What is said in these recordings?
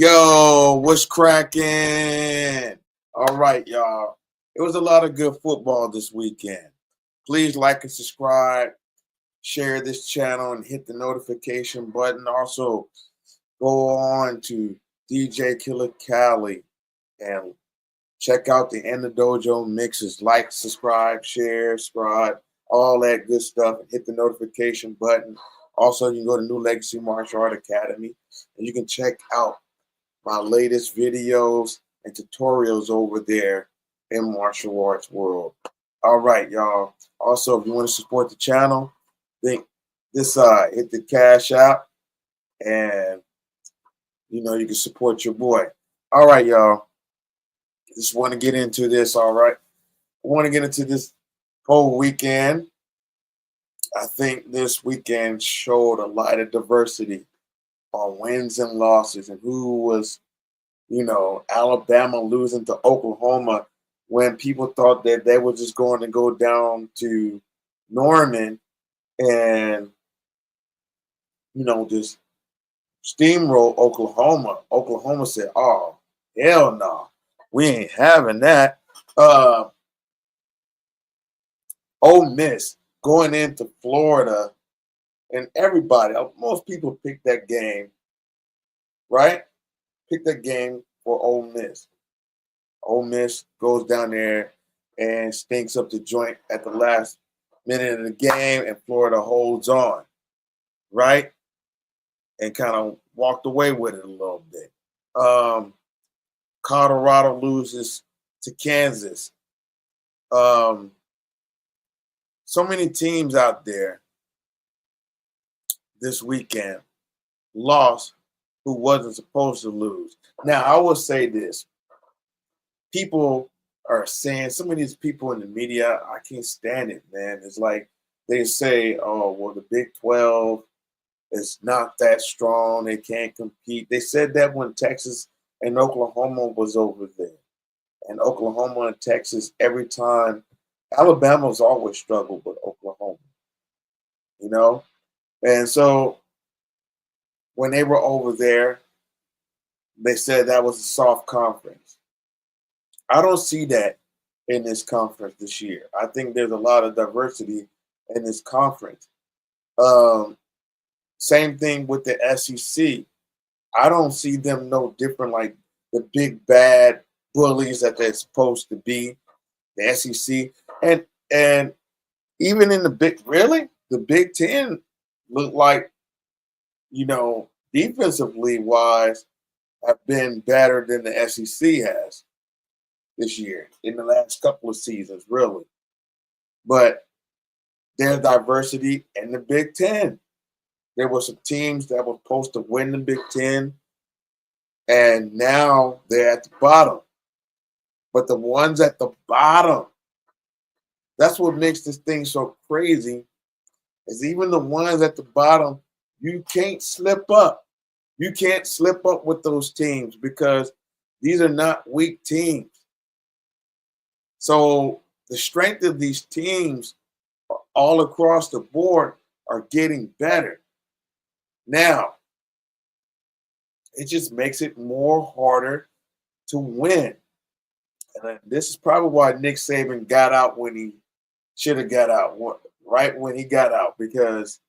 Yo, what's cracking? All right, y'all. It was a lot of good football this weekend. Please like and subscribe, share this channel, and hit the notification button. Also, go on to DJ Killer Cali and check out the End the Dojo mixes. Like, subscribe, share, subscribe, all that good stuff. And hit the notification button. Also, you can go to New Legacy Martial Art Academy and you can check out my latest videos and tutorials over there in martial arts world. All right, y'all. Also, if you want to support the channel, think this side, hit the cash out, and you can support your boy. All right, y'all. Just want to get into this. All right, I want to get into this whole weekend. I think this weekend showed a lot of diversity on wins and losses and who was Alabama losing to Oklahoma when people thought that they were just going to go down to Norman and, just steamroll Oklahoma. Oklahoma said, oh, hell no, we ain't having that. Ole Miss going into Florida, and everybody, most people picked that game, right? Picked that game for Ole Miss. Ole Miss goes down there and stinks up the joint at the last minute of the game, and Florida holds on, right? And kind of walked away with it a little bit. Colorado loses to Kansas. So many teams out there this weekend lost who wasn't supposed to lose. Now, I will say this. People are saying, some of these people in the media, I can't stand it, man. It's like they say, oh, well, the Big 12 is not that strong. They can't compete. They said that when Texas and Oklahoma was over there. And Oklahoma and Texas, every time, Alabama's always struggled with Oklahoma, you know? And so when they were over there, they said that was a soft conference. I don't see that in this conference this year. I think there's a lot of diversity in this conference. Same thing with the SEC. I don't see them no different like the big bad bullies that they're supposed to be, the SEC. And even in the Big Ten look like, defensively wise, have been better than the SEC has this year in the last couple of seasons, really. But there's diversity in the Big Ten. There were some teams that were supposed to win the Big Ten, and now they're at the bottom. But the ones at the bottom, that's what makes this thing so crazy, is even the ones at the bottom, you can't slip up. You can't slip up with those teams because these are not weak teams. So the strength of these teams all across the board are getting better. Now, it just makes it more harder to win. And this is probably why Nick Saban got out when he should have got out, right when he got out, because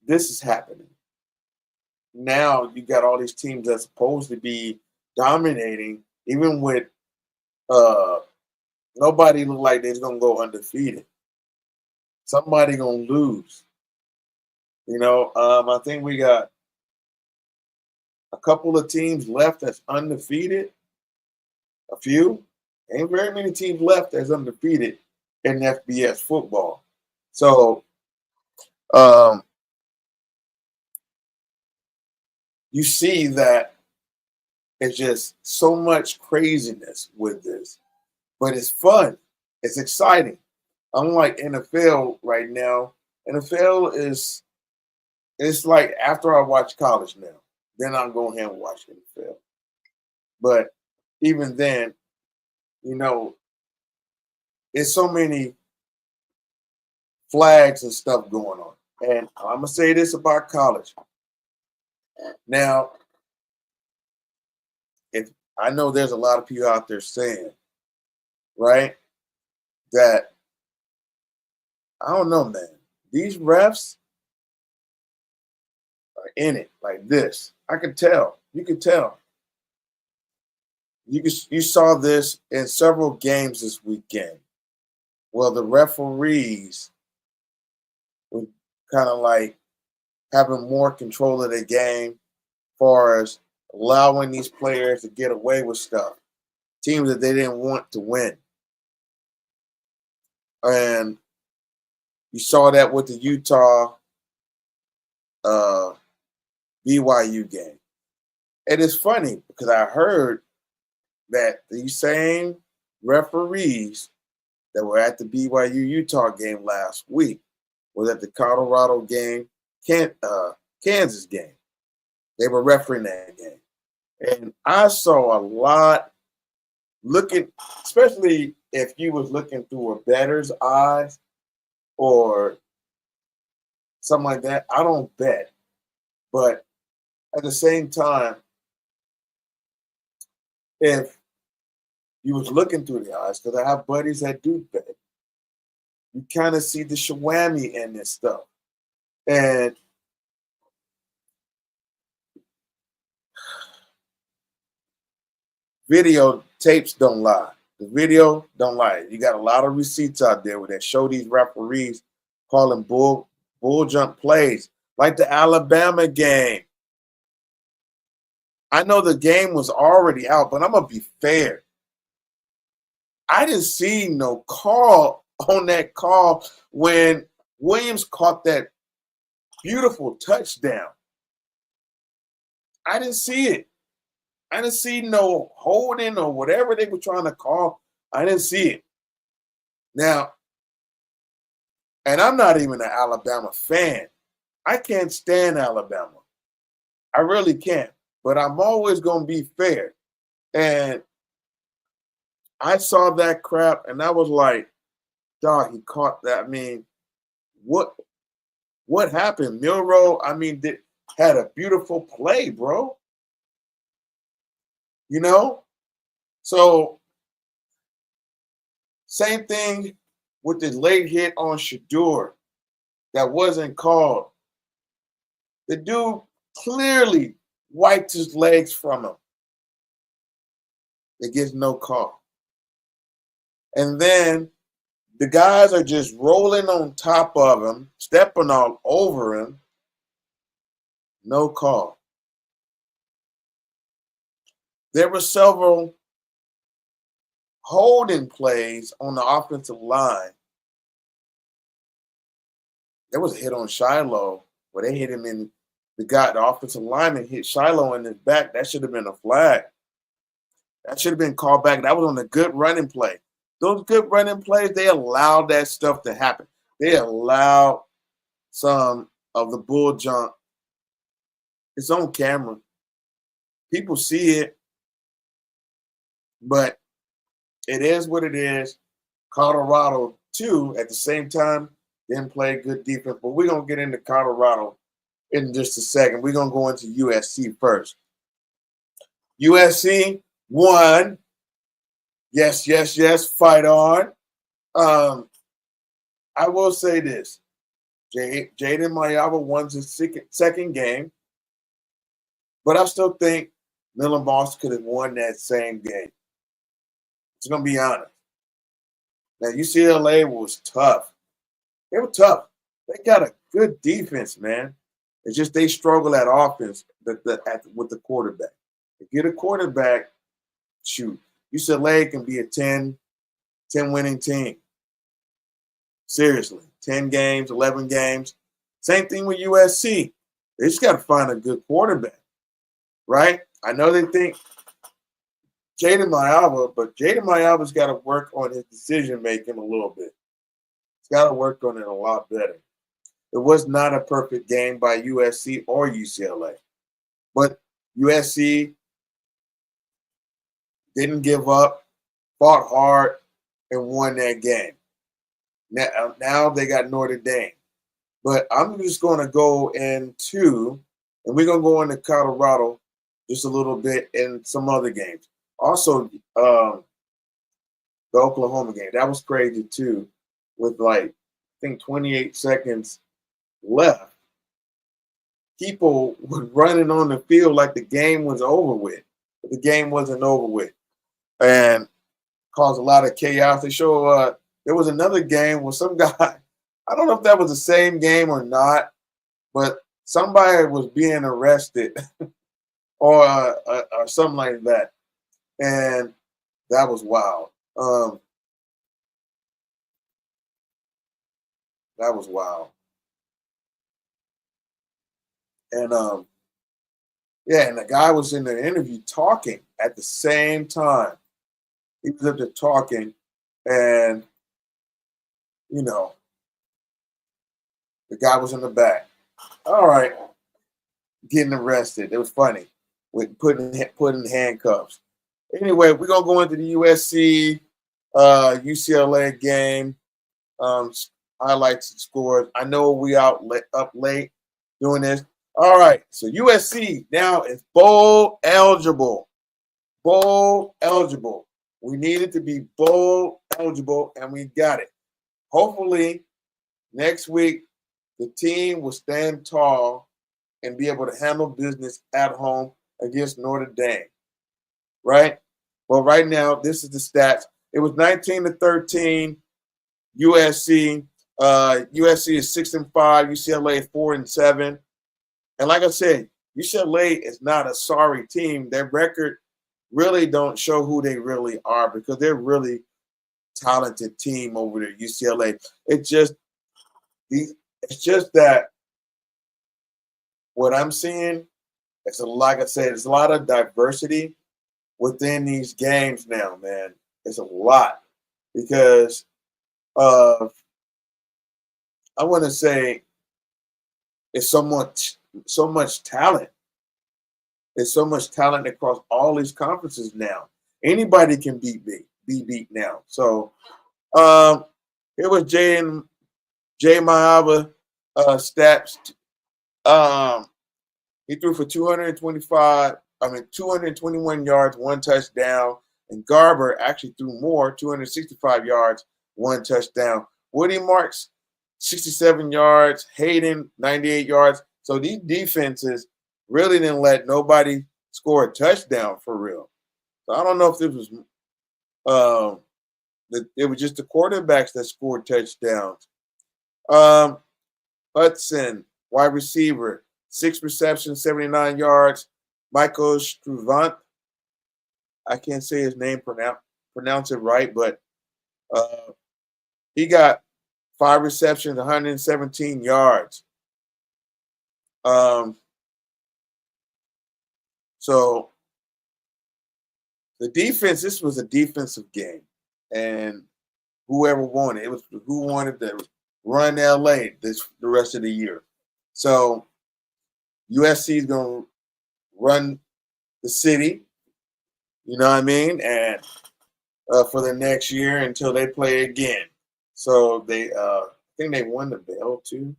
this is happening. Now you got all these teams that's supposed to be dominating, even with nobody look like they're gonna go undefeated. Somebody gonna lose. I think we got a couple of teams left that's undefeated. A few. Ain't very many teams left that's undefeated in FBS football. So you see that it's just so much craziness with this. But it's fun. It's exciting. Unlike NFL right now, NFL is, it's like after I watch college now, then I'm going ahead and watch NFL. But even then, it's so many flags and stuff going on. And I'm gonna say this about college. Now, if I know there's a lot of people out there saying, right, that I don't know, man. These refs are in it like this. I could tell. You could tell. You saw this in several games this weekend. Well, the referees were kind of like having more control of the game, as far as allowing these players to get away with stuff, teams that they didn't want to win. And you saw that with the Utah uh, BYU game. And it's funny because I heard that these same referees that were at the BYU Utah game last week was at the Colorado game, Kansas game. They were refereeing that game. And I saw a lot looking, especially if you was looking through a bettor's eyes or something like that. I don't bet. But at the same time, if you was looking through the eyes, because I have buddies that do bet, you kind of see the shawami in this stuff. And video tapes don't lie. The video don't lie. You got a lot of receipts out there where they show these referees calling bull jump plays, like the Alabama game. I know the game was already out, but I'm gonna be fair. I didn't see no call on that call when Williams caught that beautiful touchdown. I didn't see it. I didn't see no holding or whatever they were trying to call. I didn't see it. Now, and I'm not even an Alabama fan. I can't stand Alabama. I really can't. But I'm always going to be fair. And I saw that crap and I was like, dog, he caught that. I mean, what happened? Milroe, I mean, had a beautiful play, bro. You know? So, same thing with the late hit on Shador that wasn't called. The dude clearly wiped his legs from him. It gets no call. And then the guys are just rolling on top of him, stepping all over him. No call. There were several holding plays on the offensive line. There was a hit on Shiloh where they hit him in the offensive lineman hit Shiloh in his back. That should have been a flag. That should have been called back. That was on a good running play. Those good running plays, they allowed that stuff to happen. They allowed some of the bull jump. It's on camera. People see it, but it is what it is. Colorado, too, at the same time, didn't play good defense. But we're going to get into Colorado in just a second. We're going to go into USC first. USC won. Yes, yes, yes. Fight on. I will say this. Jaden Mayava won his second game. But I still think Millen Boss could have won that same game. It's going to be honest. Now, UCLA was tough. They were tough. They got a good defense, man. It's just they struggle at offense with the quarterback. To get a quarterback, shoot, UCLA can be a 10 winning team. Seriously, 10 games, 11 games. Same thing with USC. They just got to find a good quarterback, right? I know they think Jaden Mayava, but Jaden Mayava's got to work on his decision-making a little bit. He's got to work on it a lot better. It was not a perfect game by USC or UCLA. But USC didn't give up, fought hard, and won that game. Now they got Notre Dame. But I'm just going to go into And we're gonna go into Colorado just a little bit and some other games. Also, the Oklahoma game that was crazy too, with like I think 28 seconds left. People were running on the field like the game was over with, but the game wasn't over with, and caused a lot of chaos. They show there was another game where some guy, I don't know if that was the same game or not, but somebody was being arrested or something like that, and that was wild. That was wild, and yeah, and the guy was in the interview talking at the same time. He was up there talking, and you know, the guy was in the back. All right, getting arrested. It was funny with putting handcuffs. Anyway, we're gonna go into the USC UCLA game. Um, Highlights and scores. I know we up late doing this. All right, so USC now is bowl eligible. Bowl eligible. We needed to be bowl eligible, and we got it. Hopefully, next week the team will stand tall and be able to handle business at home against Notre Dame. Right? Well, right now, this is the stats. It was 19-13 USC. USC is 6-5. UCLA is 4-7. And like I said, UCLA is not a sorry team. Their record really don't show who they really are because they're really talented team over there. UCLA. It's just that what I'm seeing is like I said, there's a lot of diversity within these games now, man. It's a lot because of I want to say it's so much talent. There's so much talent across all these conferences now. Anybody can be beat now. So here was Jay Maaba stats. He threw for 221 yards, one touchdown. And Garber actually threw more, 265 yards, one touchdown. Woody Marks, 67 yards. Hayden, 98 yards. So these defenses really didn't let nobody score a touchdown for real. So I don't know if this was it was just the quarterbacks that scored touchdowns. Hudson, wide receiver, 6 receptions, 79 yards. Michael Struvant, I can't say his name, pronounce it right, but he got 5 receptions, 117 yards. So the defense, this was a defensive game, and whoever won it, it was who wanted to run LA the rest of the year. So USC is going to run the city, you know what I mean, and for the next year until they play again. So they, I think they won the bell too.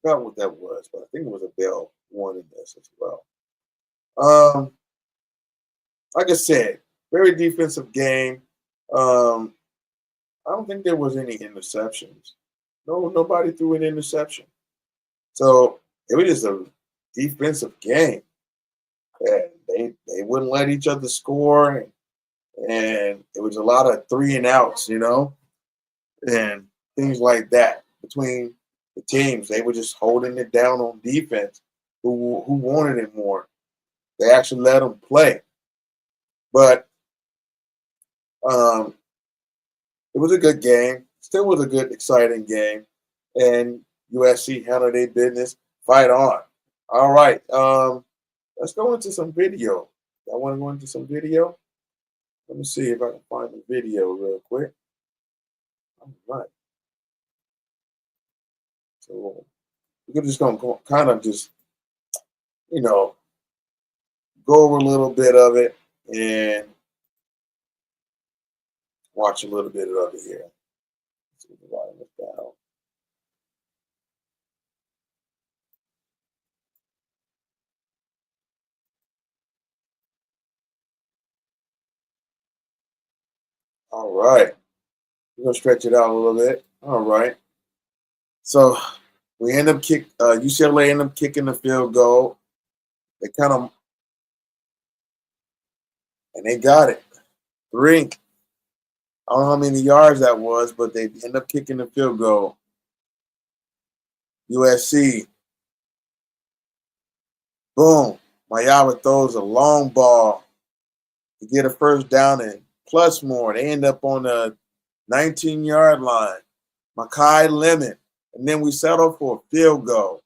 I forgot what that was, but I think it was a bell won in this as well. Like I said, very defensive game. I don't think there was any interceptions. No, nobody threw an interception. So it was just a defensive game. And they wouldn't let each other score, and it was a lot of 3 and outs, you know, and things like that between the teams. They were just holding it down on defense. Who wanted it more? They actually let them play, but it was a good game. Still was a good, exciting game, and USC handled their business. Fight on. All right. Let's go into some video. I want to go into some video. Let me see if I can find the video real quick. All right. So we're just going to kind of just, you know, go over a little bit of it and watch a little bit of it here. Let's see the volume is down. All right. We're gonna stretch it out a little bit. All right. So we end up UCLA end up kicking the field goal. They kind of and they got it. Three. I don't know how many yards that was, but they end up kicking the field goal. USC. Boom. Mayava throws a long ball to get a first down and plus more. They end up on the 19-yard line. Makai Lemon. And then we settle for a field goal.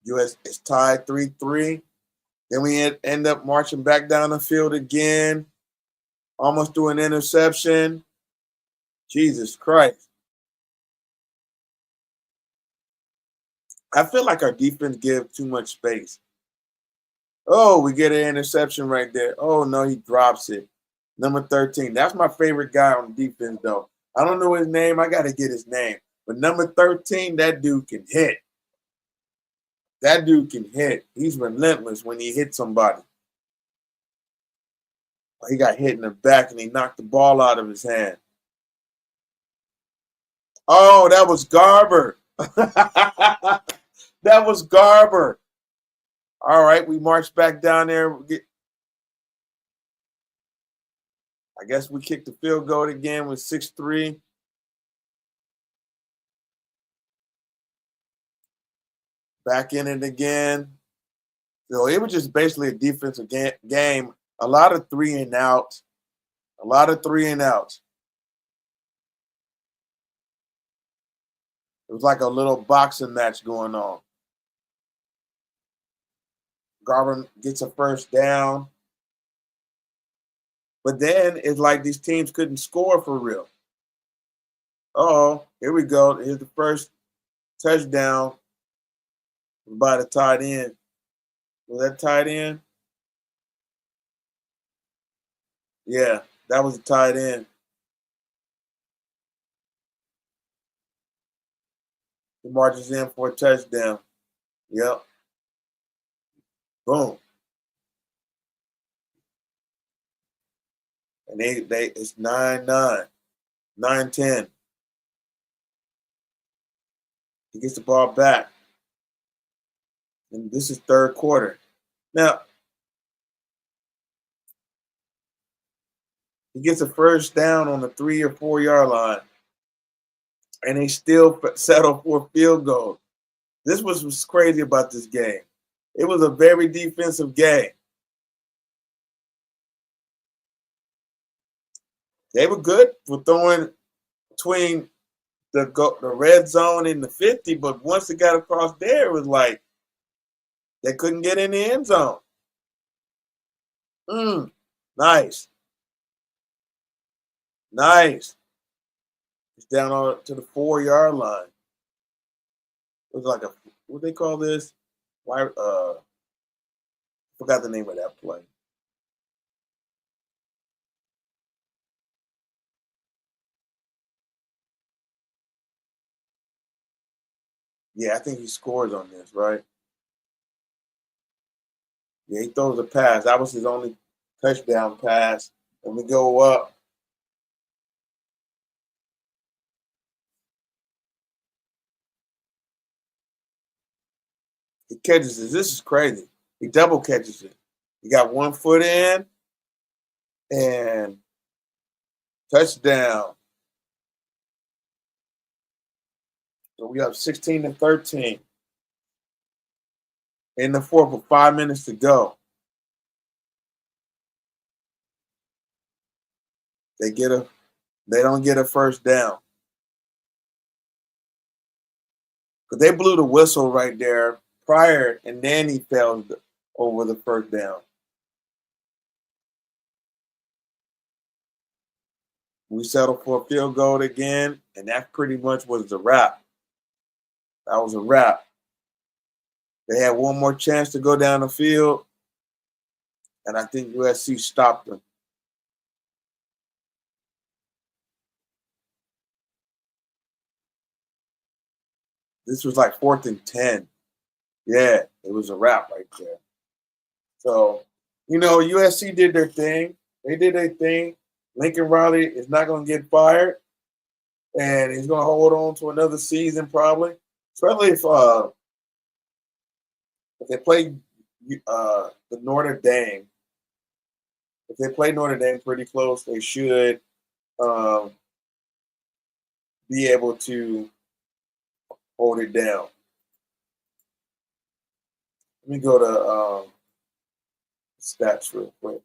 US is tied 3-3. Then we end up marching back down the field again. Almost threw an interception. Jesus Christ. I feel like our defense gives too much space. Oh, we get an interception right there. Oh, no, he drops it. Number 13. That's my favorite guy on defense, though. I don't know his name. I got to get his name. But number 13, that dude can hit. That dude can hit. He's relentless when he hits somebody. He got hit in the back and he knocked the ball out of his hand. Oh, that was Garber. That was Garber. All right, we marched back down there. I guess we kicked the field goal again with 6-3. Back in it again. So it was just basically a defensive game. A lot of 3 and outs. A lot of 3 and outs. It was like a little boxing match going on. Garber gets a first down. But then it's like these teams couldn't score for real. Oh, here we go. Here's the first touchdown by the tight end. Was that tight end? Yeah, that was the tight end. He marches in for a touchdown. Yep. Boom. And they it's 9-9, 9-10. He gets the ball back. And this is third quarter. Now, he gets a first down on the 3 or 4 yard line. And they still settle for a field goal. This was what's crazy about this game. It was a very defensive game. They were good for throwing between the red zone and the 50, but once it got across there, it was like they couldn't get in the end zone. Nice. Nice. It's down to the 4 yard line. It was like what they call this? Why? Forgot the name of that play. Yeah, I think he scores on this, right? Yeah, he throws a pass. That was his only touchdown pass. And we go up. He catches it. This is crazy. He double catches it. He got 1 foot in and touchdown. So we have 16-13 in the fourth with 5 minutes to go. They don't get a first down. Because they blew the whistle right there prior, and then he fell over the first down. We settled for a field goal again, and that pretty much was the wrap. That was a wrap. They had one more chance to go down the field, and I think USC stopped them. This was like 4th and 10. Yeah, it was a wrap right there. So, USC did their thing. They did their thing. Lincoln Riley is not going to get fired, and he's going to hold on to another season probably, especially if they play the Notre Dame. If they play Notre Dame pretty close, they should um, be able to hold it down. Let me go to stats real quick.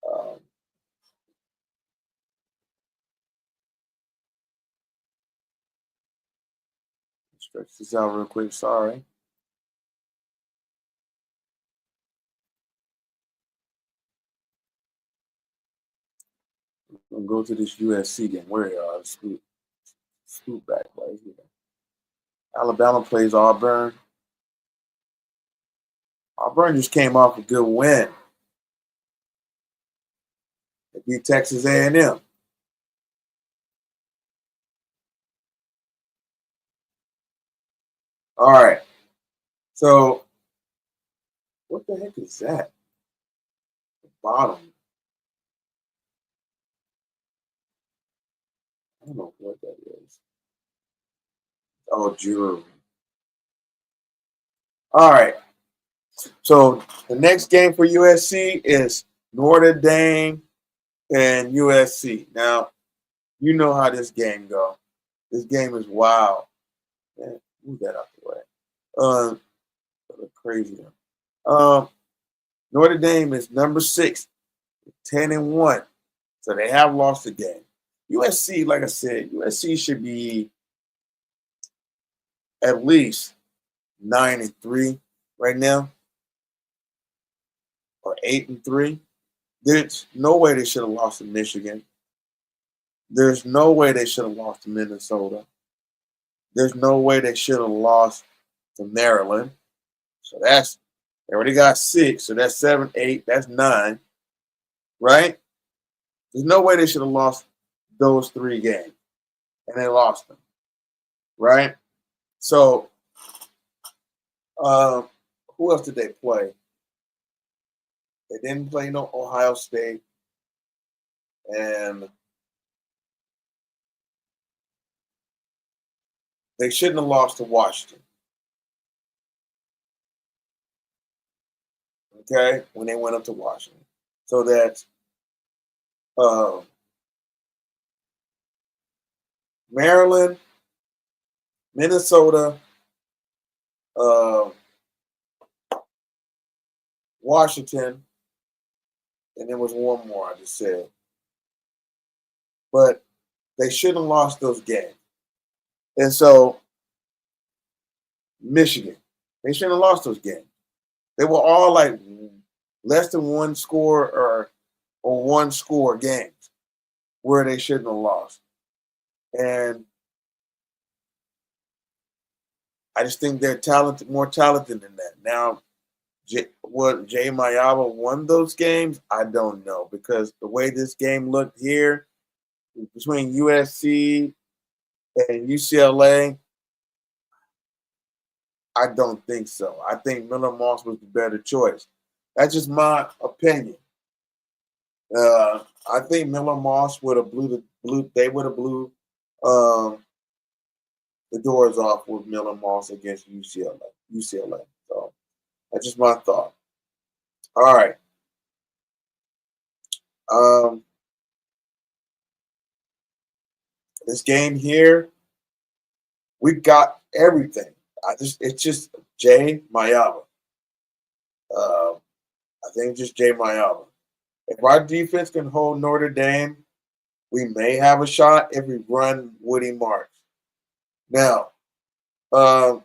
Um, Stretch this out real quick. Sorry. I'm gonna go to this USC game. Where they are? Scoot back right here. Alabama plays Auburn. Auburn just came off a good win. They beat Texas A&M. All right. So what the heck is that? The bottom. I don't know what that is. Oh, jewelry. All right. So the next game for USC is Notre Dame and USC. Now, you know how this game go. This game is wild. Man, move that out the way. Crazy. Notre Dame is number 6, 10-1. So they have lost the game. USC, like I said, USC should be at least 9-3 right now, or 8-3. There's no way they should have lost to Michigan. There's no way they should have lost to Minnesota. There's no way they should have lost to Maryland. So they already got 6. So that's 7, 8. That's 9, right? There's no way they should have lost those 3 games, and they lost them, right? So, who else did they play? They didn't play no Ohio State, and they shouldn't have lost to Washington. Okay, when they went up to Washington, so that's Maryland, Minnesota, uh, Washington, and there was one more I just said. But they shouldn't have lost those games. And so Michigan, they shouldn't have lost those games. They were all like less than one score or one score games where they shouldn't have lost. And I just think they're talented, more talented than that. Now, what Jay Mayaba won those games, I don't know, because the way this game looked here between USC and UCLA, I don't think so. I think Miller Moss was the better choice. That's just my opinion. I think Miller Moss would have they would have blew um, the doors off with Miller Moss against UCLA. So that's just my thought. All right. Um, this game here, we got everything. It's just Jay Mayaba. Uh, I think just Jay Mayaba. If our defense can hold Notre Dame, we may have a shot if we run Woody Marks. Now, um,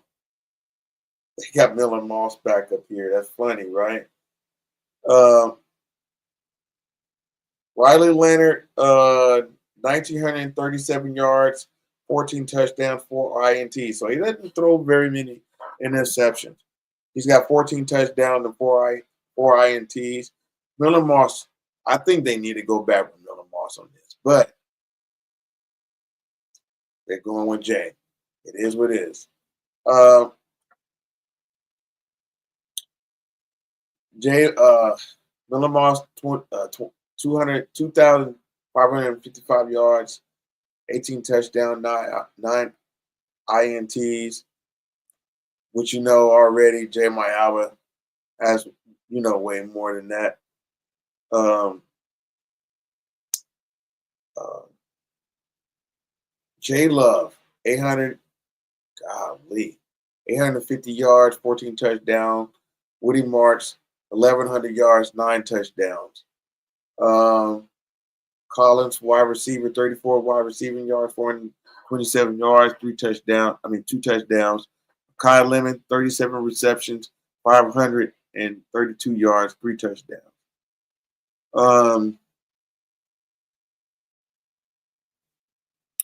they got Miller Moss back up here. That's funny, right? Um, Riley Leonard, 1,937 yards, 14 touchdowns, 4 INTs. So he doesn't throw very many interceptions. He's got 14 touchdowns and 4 INTs. Miller Moss, I think they need to go back with Miller Moss on this. But They're going with Jay. It is what it is. Uh, Jay Miller Moss 2,555 yards, 18 touchdowns, nine INTs, which you know already. Jay Mayaba has way more than that. Um, uh, Jay Love 800, golly, 850 yards, 14 touchdowns. Woody Marks 1,100 yards, 9 touchdowns. Um, Collins, wide receiver, 34 wide receiving yards, 427 yards, 2 touchdowns. Kyle Lemon, 37 receptions, 532 yards, 3 touchdowns.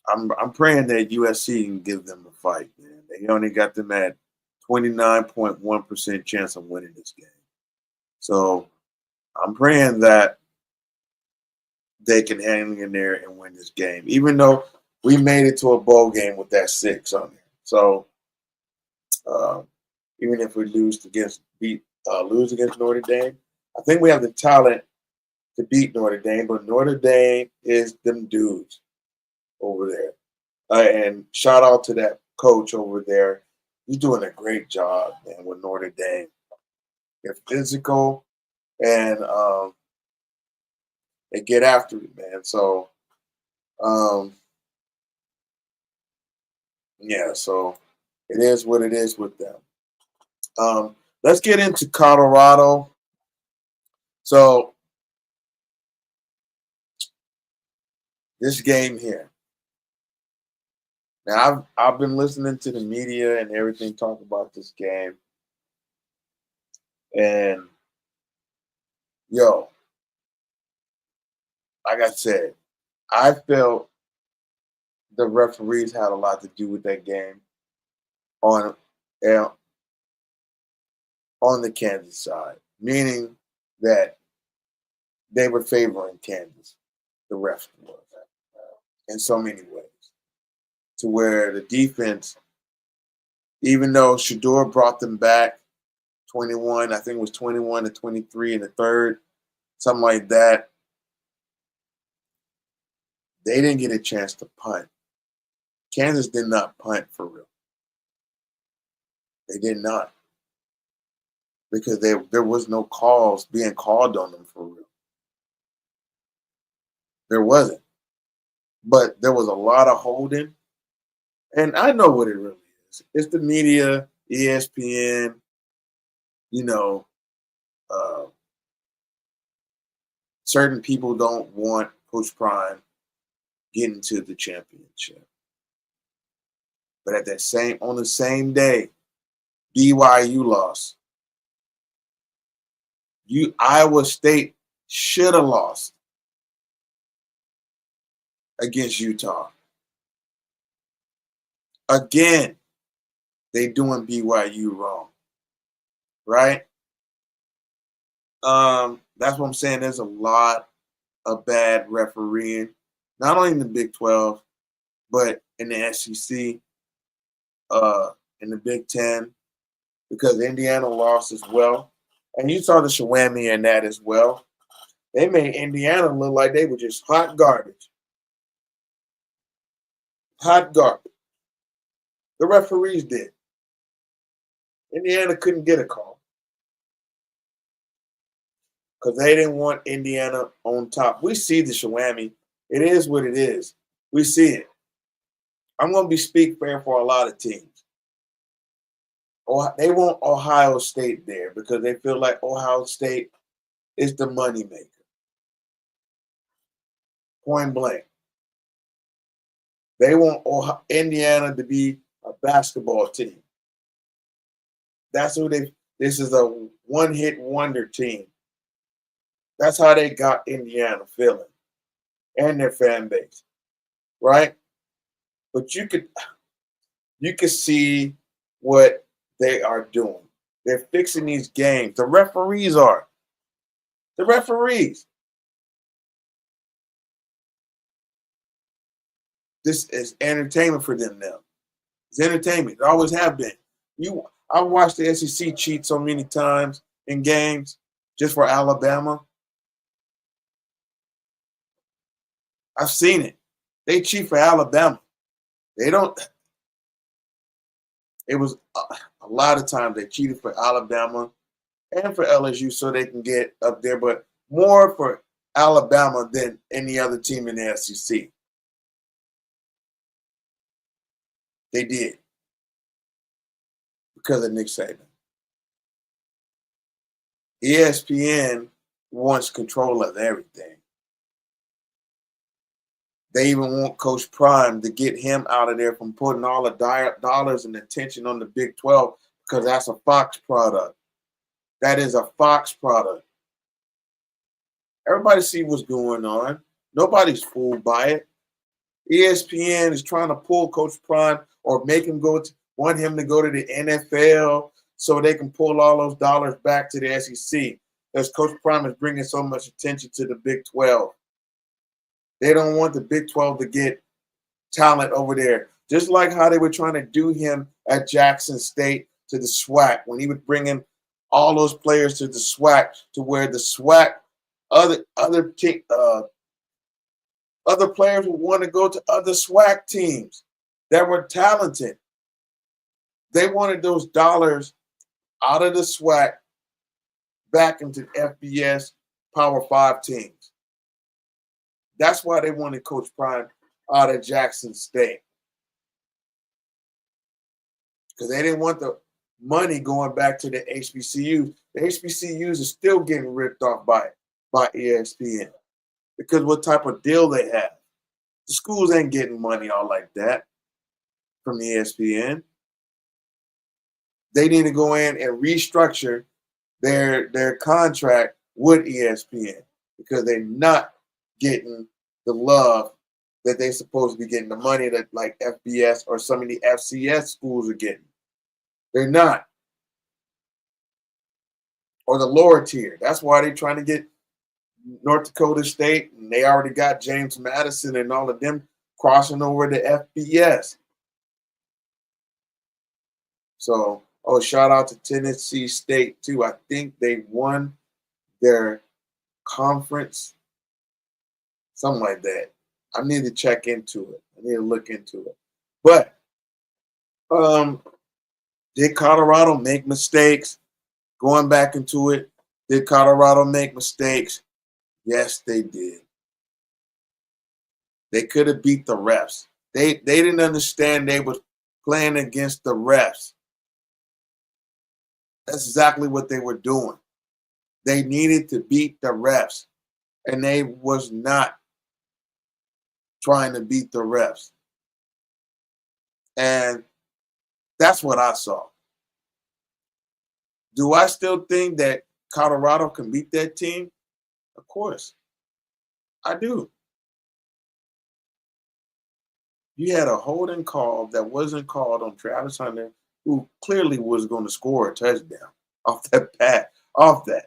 I'm praying that USC can give them a fight, man. They only got them at 29.1% chance of winning this game. So I'm praying that they can hang in there and win this game, even though we made it to a bowl game with that 6 on there. So even if we lose against Notre Dame, I think we have the talent to beat Notre Dame. But Notre Dame is them dudes over there, and shout out to that coach over there. He's doing a great job, man, with Notre Dame. They're physical and they get after it, man. So yeah, so it is what it is with them. Let's get into Colorado. So this game here. Now I've been listening to the media and everything talk about this game, and yo, like I said, I felt the referees had a lot to do with that game on uh, on the Kansas side, meaning that they were favoring Kansas. The refs were in so many ways, to where the defense, even though Shador brought them back 21, I think it was 21 to 23 in the third, something like that, they didn't get a chance to punt. Kansas did not punt for real. They did not, because there was no calls being called on them for real. There wasn't. But there was a lot of holding. And I know what it really is. It's the media, ESPN, you know, uh, certain people don't want Coach Prime getting to the championship. But on the same day, BYU lost. Iowa State should have lost against Utah. Again, they doing BYU wrong, right? That's what I'm saying. There's a lot of bad refereeing, not only in the Big 12, but in the SEC, in the Big 10, because Indiana lost as well. And you saw the Shawami in that as well. They made Indiana look like they were just hot garbage. Hot garbage. The referees did. Indiana couldn't get a call because they didn't want Indiana on top. We see the Shawami. It is what it is. We see it. I'm going to be speak fair for a lot of teams. They want Ohio State there because they feel like Ohio State is the moneymaker. Point blank. They want Indiana to be a basketball team. That's who this is a one-hit wonder team. That's how they got Indiana feeling and their fan base, right? But you could see what they are doing. They're fixing these games. The referees are. The referees. This is entertainment for them now. It's entertainment. It always have been. I've watched the SEC cheat so many times in games just for Alabama. I've seen it. They cheat for Alabama. They don't. It was a lot of times they cheated for Alabama and for LSU so they can get up there, but more for Alabama than any other team in the SEC. They did because of Nick Saban. ESPN wants control of everything. They even want Coach Prime to get him out of there from putting all the dollars and attention on the Big 12 because that's a Fox product. That is a Fox product. Everybody see what's going on. Nobody's fooled by it. ESPN is trying to pull Coach Prime or make him want him to go to the NFL so they can pull all those dollars back to the SEC. Because Coach Prime is bringing so much attention to the Big 12. They don't want the Big 12 to get talent over there. Just like how they were trying to do him at Jackson State to the SWAC when he would bring in all those players to the SWAC to where the SWAC other players would want to go to other SWAC teams that were talented. They wanted those dollars out of the SWAC back into FBS Power 5 teams. That's why they wanted Coach Prime out of Jackson State. Because they didn't want the money going back to the HBCUs. The HBCUs are still getting ripped off by ESPN. Because what type of deal they have. The schools ain't getting money all like that from ESPN. They need to go in and restructure their contract with ESPN because they're not getting the love that they're supposed to be getting, the money that like FBS or some of the FCS schools are getting. They're not. Or the lower tier. That's why they're trying to get North Dakota State, and they already got James Madison and all of them crossing over to FBS. So, shout out to Tennessee State, too. I think they won their conference, something like that. I need to check into it. I need to look into it. But did Colorado make mistakes? Going back into it, did Colorado make mistakes? Yes, they did. They could have beat the refs. They didn't understand they were playing against the refs. That's exactly what they were doing. They needed to beat the refs, and they was not trying to beat the refs. And that's what I saw. Do I still think that Colorado can beat that team? Of course. I do. You had a holding call that wasn't called on Travis Hunter, who clearly was going to score a touchdown off that.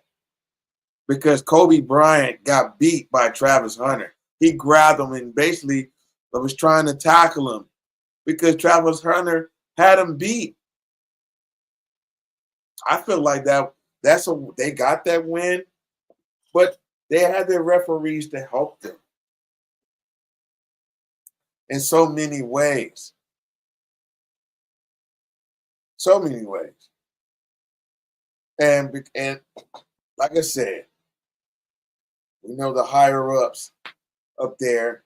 Because Kobe Bryant got beat by Travis Hunter. He grabbed him and basically was trying to tackle him because Travis Hunter had him beat. I feel like they got that win, but they had their referees to help them in so many ways. So many ways. And like I said, we know the higher ups up there,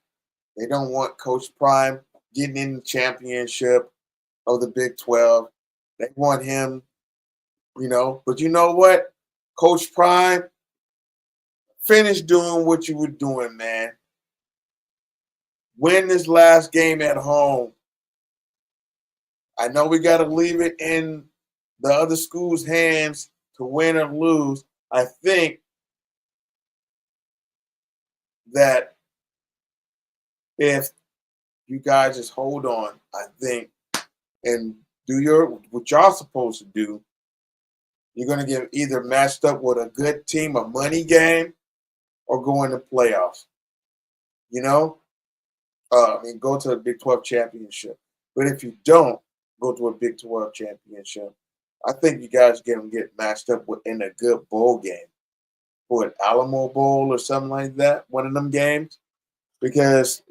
they don't want Coach Prime getting in the championship of the Big 12. They want him, but you know what? Coach Prime, finish doing what you were doing, man. Win this last game at home. I know we got to leave it in the other school's hands to win or lose. I think that if you guys just hold on, I think, and do what y'all supposed to do, you're going to get either matched up with a good team, a money game, or go in the playoffs. Go to a Big 12 championship. But if you don't go to a Big 12 championship, I think you guys get matched up with in a good bowl game, for an Alamo Bowl or something like that, one of them games. Because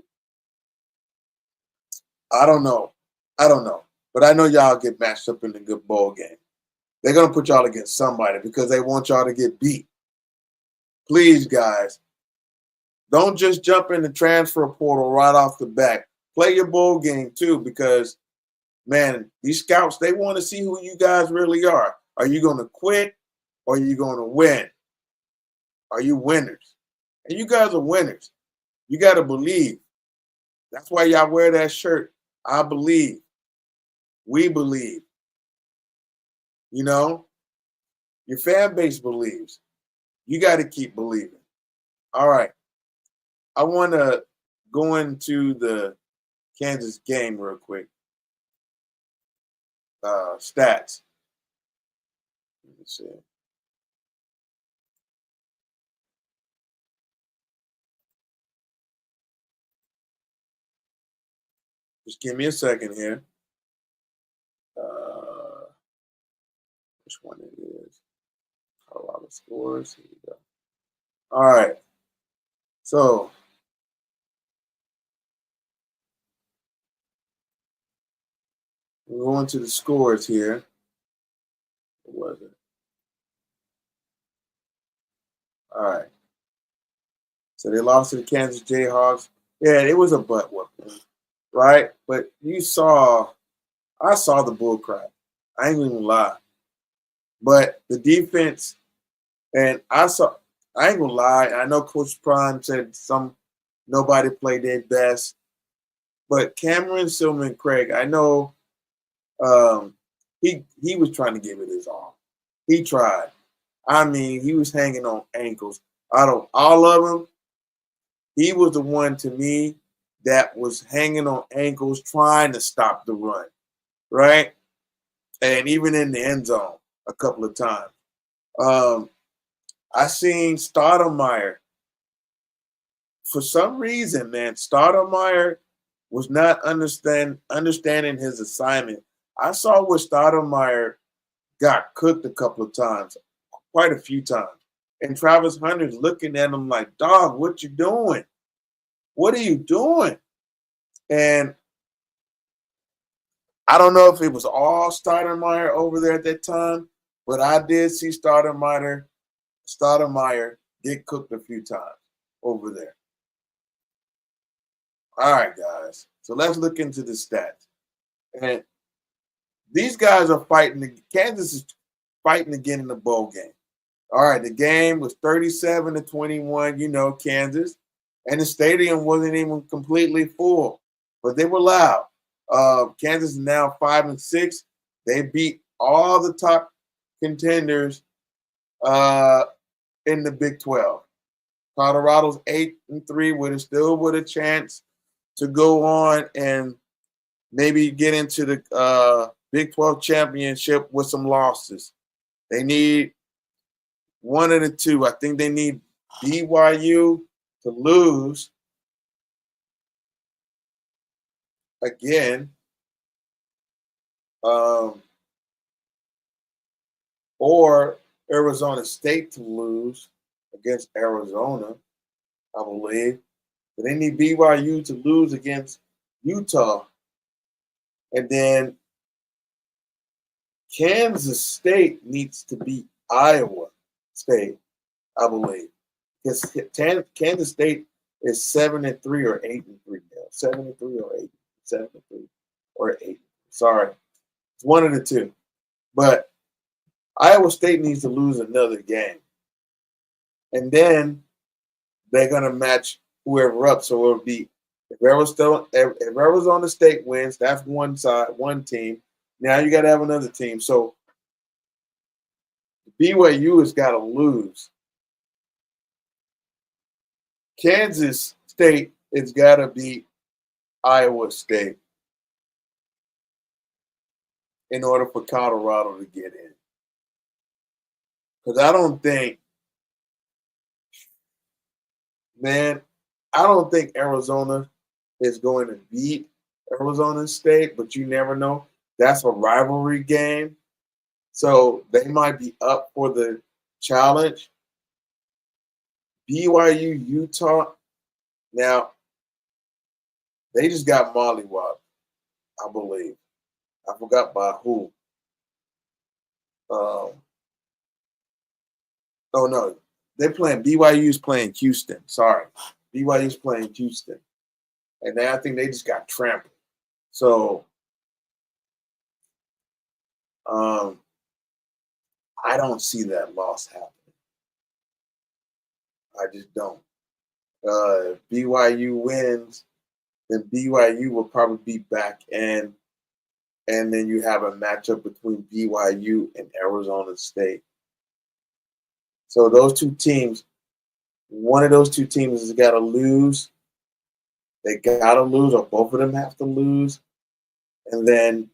I don't know, but I know y'all get matched up in a good bowl game. They're gonna put y'all against somebody because they want y'all to get beat. Please, guys, don't just jump in the transfer portal right off the bat. Play your bowl game too, because man, these scouts, they want to see who you guys really are. Are you going to quit or are you going to win? Are you winners? And you guys are winners. You got to believe. That's why y'all wear that shirt. I believe. We believe. You know, your fan base believes. You got to keep believing. All right. I want to go into the Kansas game real quick. Stats. Let me see. Just give me a second here. Which one it is? Colorado scores. Here we go. All right. So we're going to the scores here. What was it? All right. So they lost to the Kansas Jayhawks. Yeah, it was a butt whooping, right? But I saw the bull crap. I ain't gonna lie. But the defense, and I ain't gonna lie. I know Coach Prime said nobody played their best, but Cameron Silman Craig, I know he was trying to give it his all. He tried. I mean, he was hanging on ankles. Out of all of them, he was the one to me that was hanging on ankles trying to stop the run, right? And even in the end zone a couple of times. I seen Stoudemire. For some reason, man, Stoudemire was not understanding his assignment. I saw where Stoudemire got cooked a couple of times, quite a few times. And Travis Hunter's looking at him like, dog, what you doing? What are you doing? And I don't know if it was all Stoudemire over there at that time, but I did see Stoudemire get cooked a few times over there. All right, guys. So let's look into the stats. And these guys are fighting. Kansas is fighting to get in the bowl game. All right, the game was 37-21, Kansas. And the stadium wasn't even completely full, but they were loud. Kansas is now 5-6. They beat all the top contenders in the Big 12. Colorado's 8-3 with a chance to go on and maybe get into the Big 12 championship with some losses. They need one of the two. I think they need BYU to lose again, or Arizona State to lose against Arizona, I believe. But they need BYU to lose against Utah. And then Kansas State needs to beat Iowa State, I believe. Because Kansas State is 7-3 or 8-3 now. 7-3 or 8, 7-3 or 8. Sorry. It's one of the two. But Iowa State needs to lose another game. And then they're going to match whoever up. So it'll be if Arizona State wins, that's one side, one team. Now you got to have another team. So BYU has got to lose. Kansas State has got to beat Iowa State in order for Colorado to get in. Because I don't think Arizona is going to beat Arizona State, but you never know. That's a rivalry game. So they might be up for the challenge. BYU, Utah. Now, they just got mollywopped, I believe. I forgot by who. Um, oh, no. They're playing, BYU's playing Houston. Sorry. BYU's playing Houston. And then I think they just got trampled. So um, I don't see that loss happening. I just don't. BYU wins, then BYU will probably be back in, and then you have a matchup between BYU and Arizona State. So those two teams, one of those two teams has got to lose. They got to lose, or both of them have to lose, and then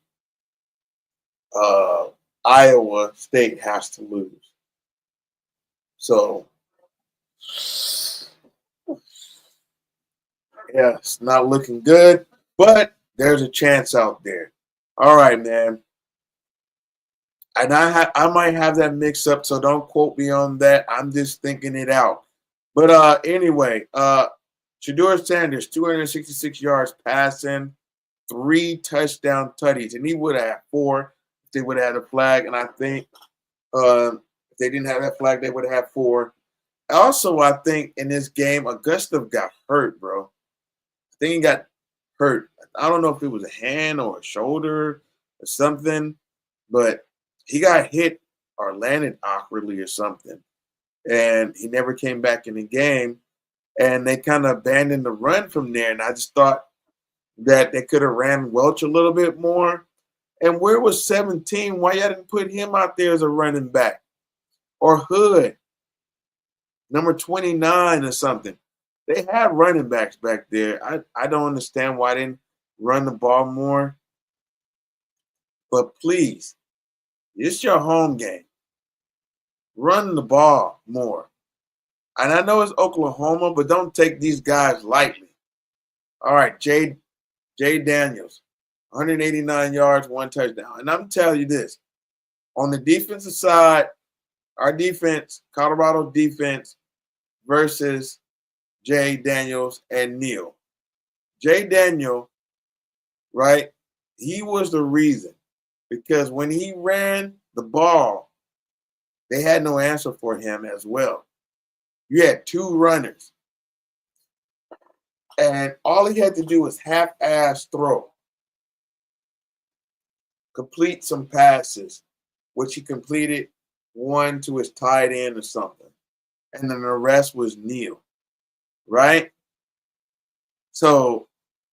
uh, Iowa State has to lose. So yeah, it's not looking good, but there's a chance out there. All right, man. And I might have that mix up, so don't quote me on that. I'm just thinking it out. But anyway, Shedeur Sanders, 266 yards passing, 3 touchdown tutties, and he would have had 4 if they would have had a flag. And I think if they didn't have that flag, they would have had 4. Also, I think in this game, Augusta got hurt, bro. I think he got hurt. I don't know if it was a hand or a shoulder or something, but he got hit or landed awkwardly or something. And he never came back in the game. And they kind of abandoned the run from there. And I just thought that they could have ran Welch a little bit more. And where was 17? Why y'all didn't put him out there as a running back? Or Hood, number 29 or something. They have running backs back there. I don't understand why they didn't run the ball more. But please, it's your home game. Run the ball more. And I know it's Oklahoma, but don't take these guys lightly. All right, Jay Daniels, 189 yards, 1 touchdown. And I'm telling you this, on the defensive side, our defense, Colorado defense versus Jay Daniels and Neal. Jay Daniel, right, he was the reason because when he ran the ball, they had no answer for him as well. You had 2 runners, and all he had to do was half-ass throw, complete some passes, which he completed 1 to his tight end or something, and then the rest was Neal, right? So,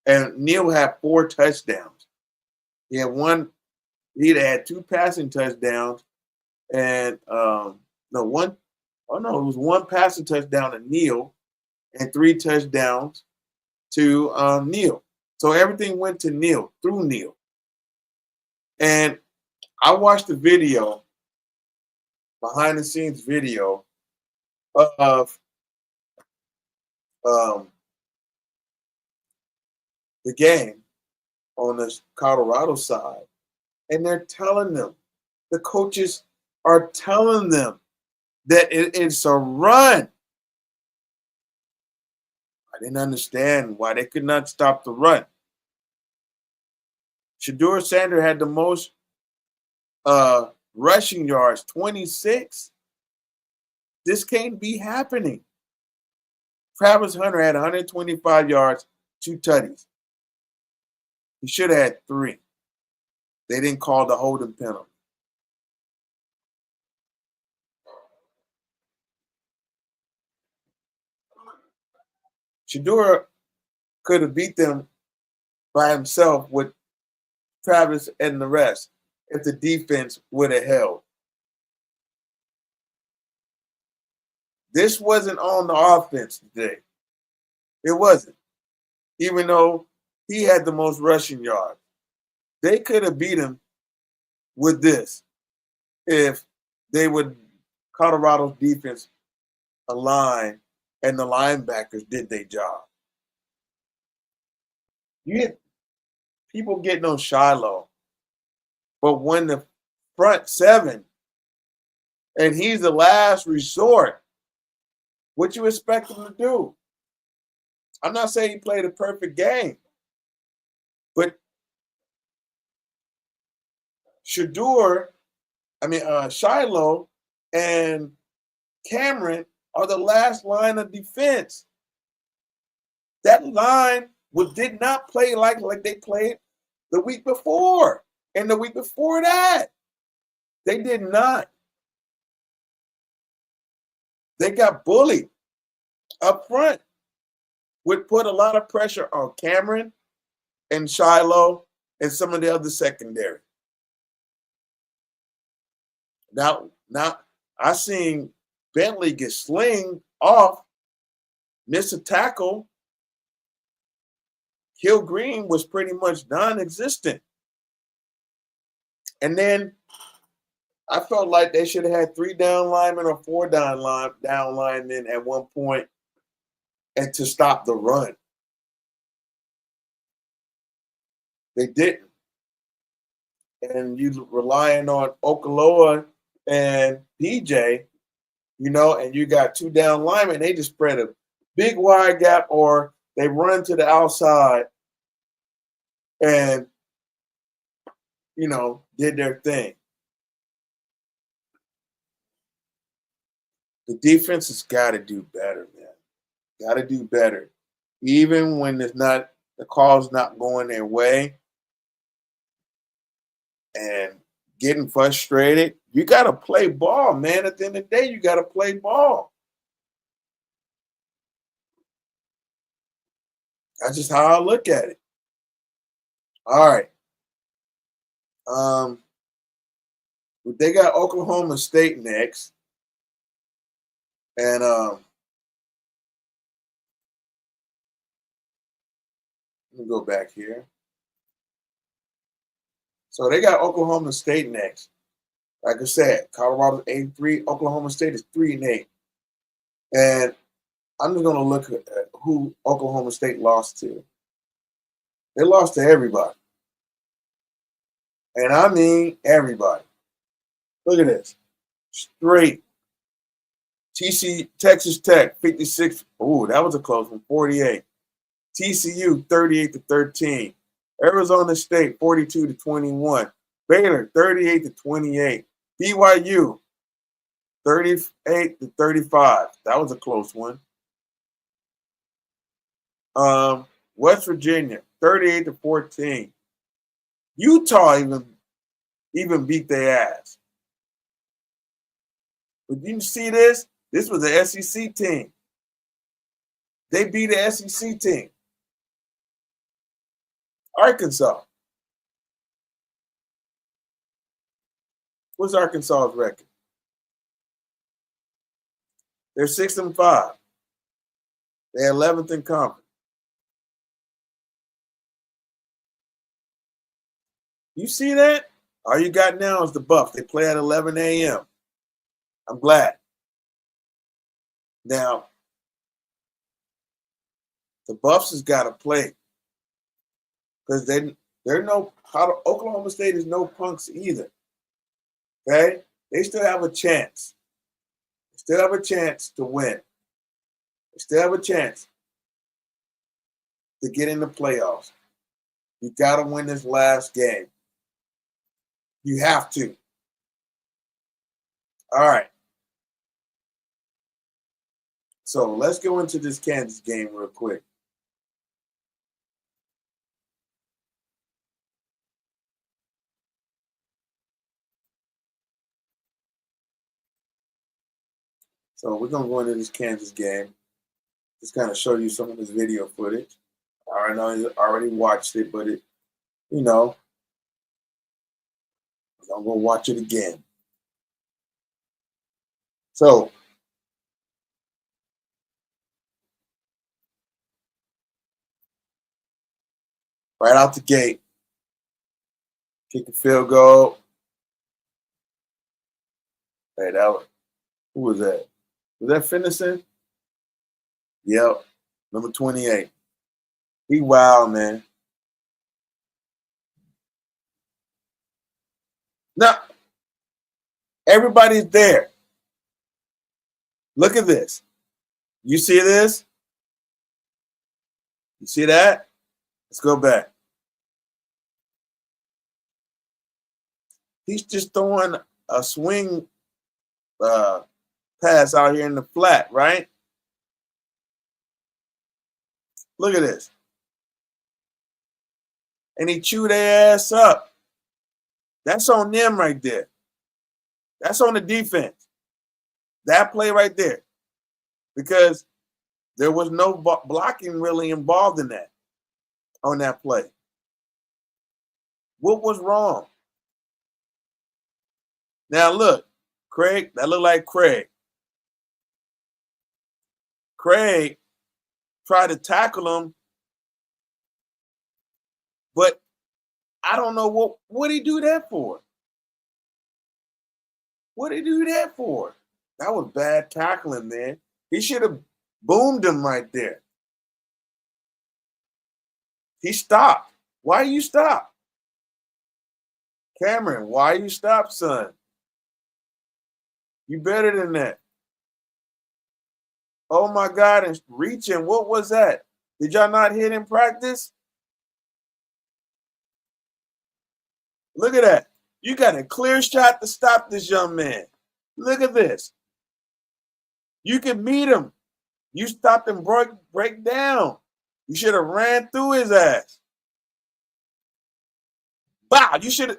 and Neal had 4 touchdowns. He had one. He'd had 2 passing touchdowns, and no one. Oh no, it was 1 passing touchdown to Neal, and 3 touchdowns to Neal. So everything went to Neal through Neal. And I watched the video, behind the scenes video of um, the game on the Colorado side, and they're telling them, the coaches are telling them that it's a run. I didn't understand why they could not stop the run. Shedeur Sanders had the most rushing yards, 26. This can't be happening. Travis Hunter had 125 yards, 2 tutties. He should have had 3. They didn't call the holding penalty. Shedeur could have beat them by himself with Travis and the rest if the defense would have held. This wasn't on the offense today. It wasn't. Even though he had the most rushing yards. They could have beat him with this if they would Colorado's defense aligned and the linebackers did their job. You get people getting on Shiloh, but when the front seven and he's the last resort, what you expect him to do? I'm not saying he played a perfect game, but Shiloh and Cameron are the last line of defense. That line did not play like they played the week before and the week before that. They did not. They got bullied up front, which put a lot of pressure on Cameron and Shiloh and some of the other secondary. Now I seen Bentley get slinged off, miss a tackle. Hill Green was pretty much non-existent. And then I felt like they should have had 3 down linemen or 4 down linemen at one point and to stop the run. They didn't. And you relying on Ucla and PJ, and you got 2 down linemen, they just spread a big wide gap or they run to the outside and, did their thing. The defense has got to do better, man. Got to do better. Even when the call's not going their way and getting frustrated, you got to play ball, man. At the end of the day, you got to play ball. That's just how I look at it. All right. They got Oklahoma State next. And let me go back here. So they got Oklahoma State next. Like I said, Colorado's 8-3. Oklahoma State is 3-8. And I'm just going to look at who Oklahoma State lost to. They lost to everybody. And I mean everybody. Look at this. Straight. Texas Tech, 56. Ooh, that was a close one, 48. TCU, 38-13. Arizona State, 42-21. Baylor, 38-28. BYU, 38-35. That was a close one. West Virginia, 38-14. Utah even beat their ass. But you see this? This was the SEC team. They beat the SEC team. Arkansas. What's Arkansas's record? They're 6-5. They're 11th in conference. You see that? All you got now is the Buffs. They play at 11 a.m. I'm glad. Now, the Buffs has got to play because Oklahoma State is no punks either. Okay? They still have a chance. They still have a chance to win. They still have a chance to get in the playoffs. You got to win this last game. You have to. All right. So let's go into this Kansas game real quick. So we're going to go into this Kansas game. Just kind of show you some of this video footage. I know you already watched it, but I'm going to watch it again. So, right out the gate, kick a field goal. Hey, who was that? Was that Finnison? Yep, number 28. He wild, man. Now, everybody's there. Look at this. You see this? You see that? Let's go back. He's just throwing a swing pass out here in the flat, right? Look at this. And he chewed their ass up. That's on them right there. That's on the defense. That play right there. Because there was no blocking really involved in that, on that play. What was wrong? Now look, Craig, that looked like Craig. Craig tried to tackle him, but I don't know what he do that for. What did he do that for? That was bad tackling, man. He should have boomed him right there. He stopped. Why you stop? Cameron, why you stop, son? You better than that. Oh my God, and reaching, what was that? Did y'all not hit in practice? Look at that. You got a clear shot to stop this young man. Look at this. You can meet him. You stopped and break down. You should have ran through his ass. Bow. You should have.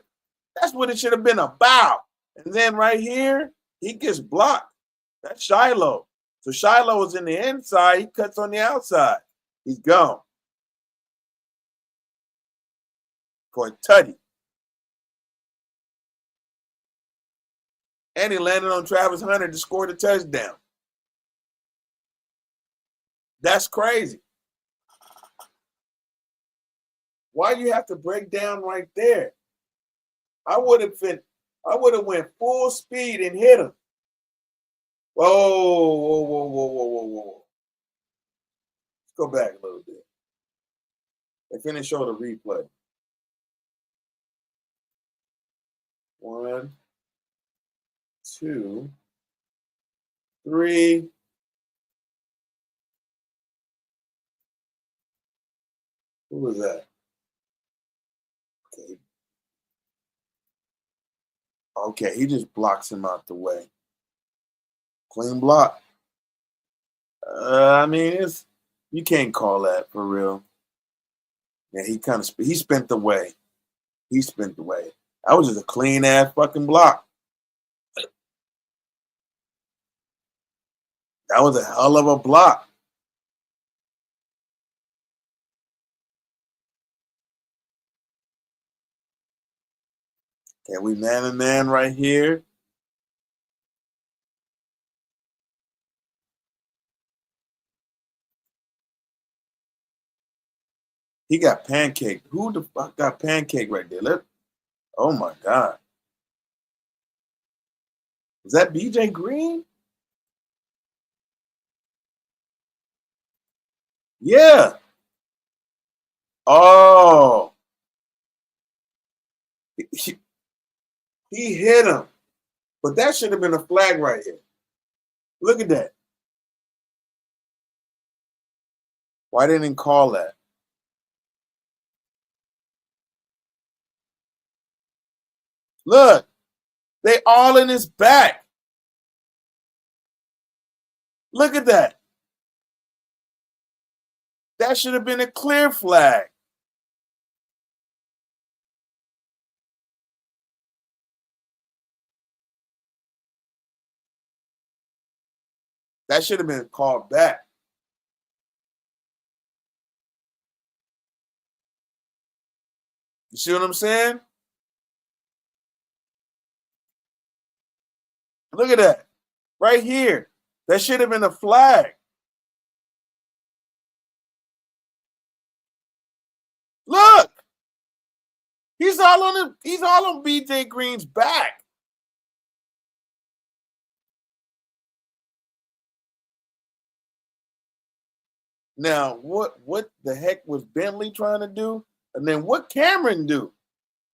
That's what it should have been, a bow. And then right here, he gets blocked. That's Shiloh. So Shiloh is in the inside. He cuts on the outside. He's gone. For a tutty. And he landed on Travis Hunter to score the touchdown. That's crazy. Why do you have to break down right there? I would have went full speed and hit him. Whoa. Let's go back a little bit. They finished show the replay. 1, 2, 3. Who was that? Okay, he just blocks him out the way. Clean block. I mean, you can't call that for real. Yeah, he spent the way. He spent the way. That was just a clean ass fucking block. That was a hell of a block. Okay, we man and man right here. He got pancake. Who the fuck got pancake right there? Oh my God. Is that BJ Green? Yeah. Oh. He hit him. But that should have been a flag right here. Look at that. Why didn't he call that? Look, they all in his back. Look at that. That should have been a clear flag. That should have been called back. You see what I'm saying? Look at that. Right here. That should have been a flag. Look. He's all on BJ Green's back. Now, what the heck was Bentley trying to do? And then what Cameron do?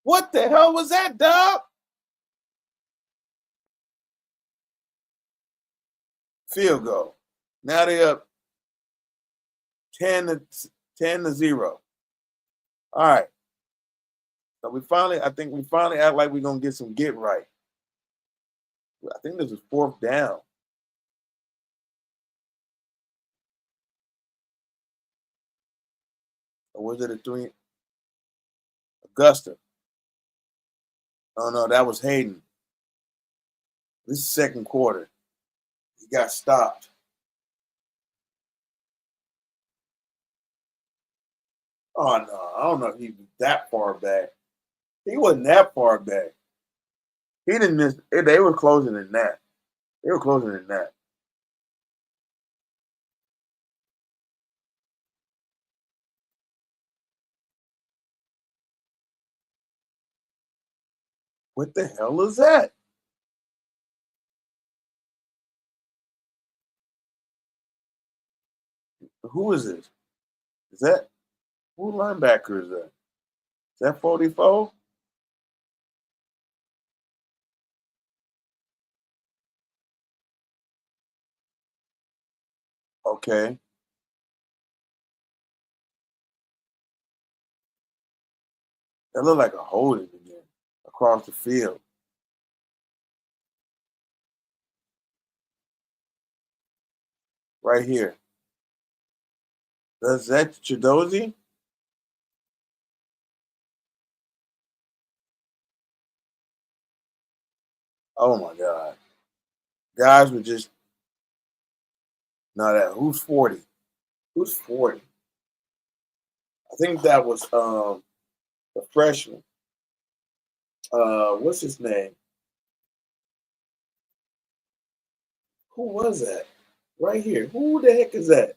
What the hell was that, dog? field goal. Now they up 10-0. All right. So I think we finally act like we're gonna get some get right. I think this is fourth down. Or was it a three? Augusta. Oh no, that was Hayden. This is second quarter. He got stopped. Oh no, I don't know if he was that far back. He wasn't that far back. He didn't miss. They were closing in that. They were closing in that. What the hell is that? Who is this? Is that who linebacker is that? Is that 44? Okay. That looked like a holding again across the field. Right here. Is that Chidozie? Oh my God. Guys were just not that. Who's 40? Who's 40? I think that was the freshman. What's his name? Who was that? Right here. Who the heck is that?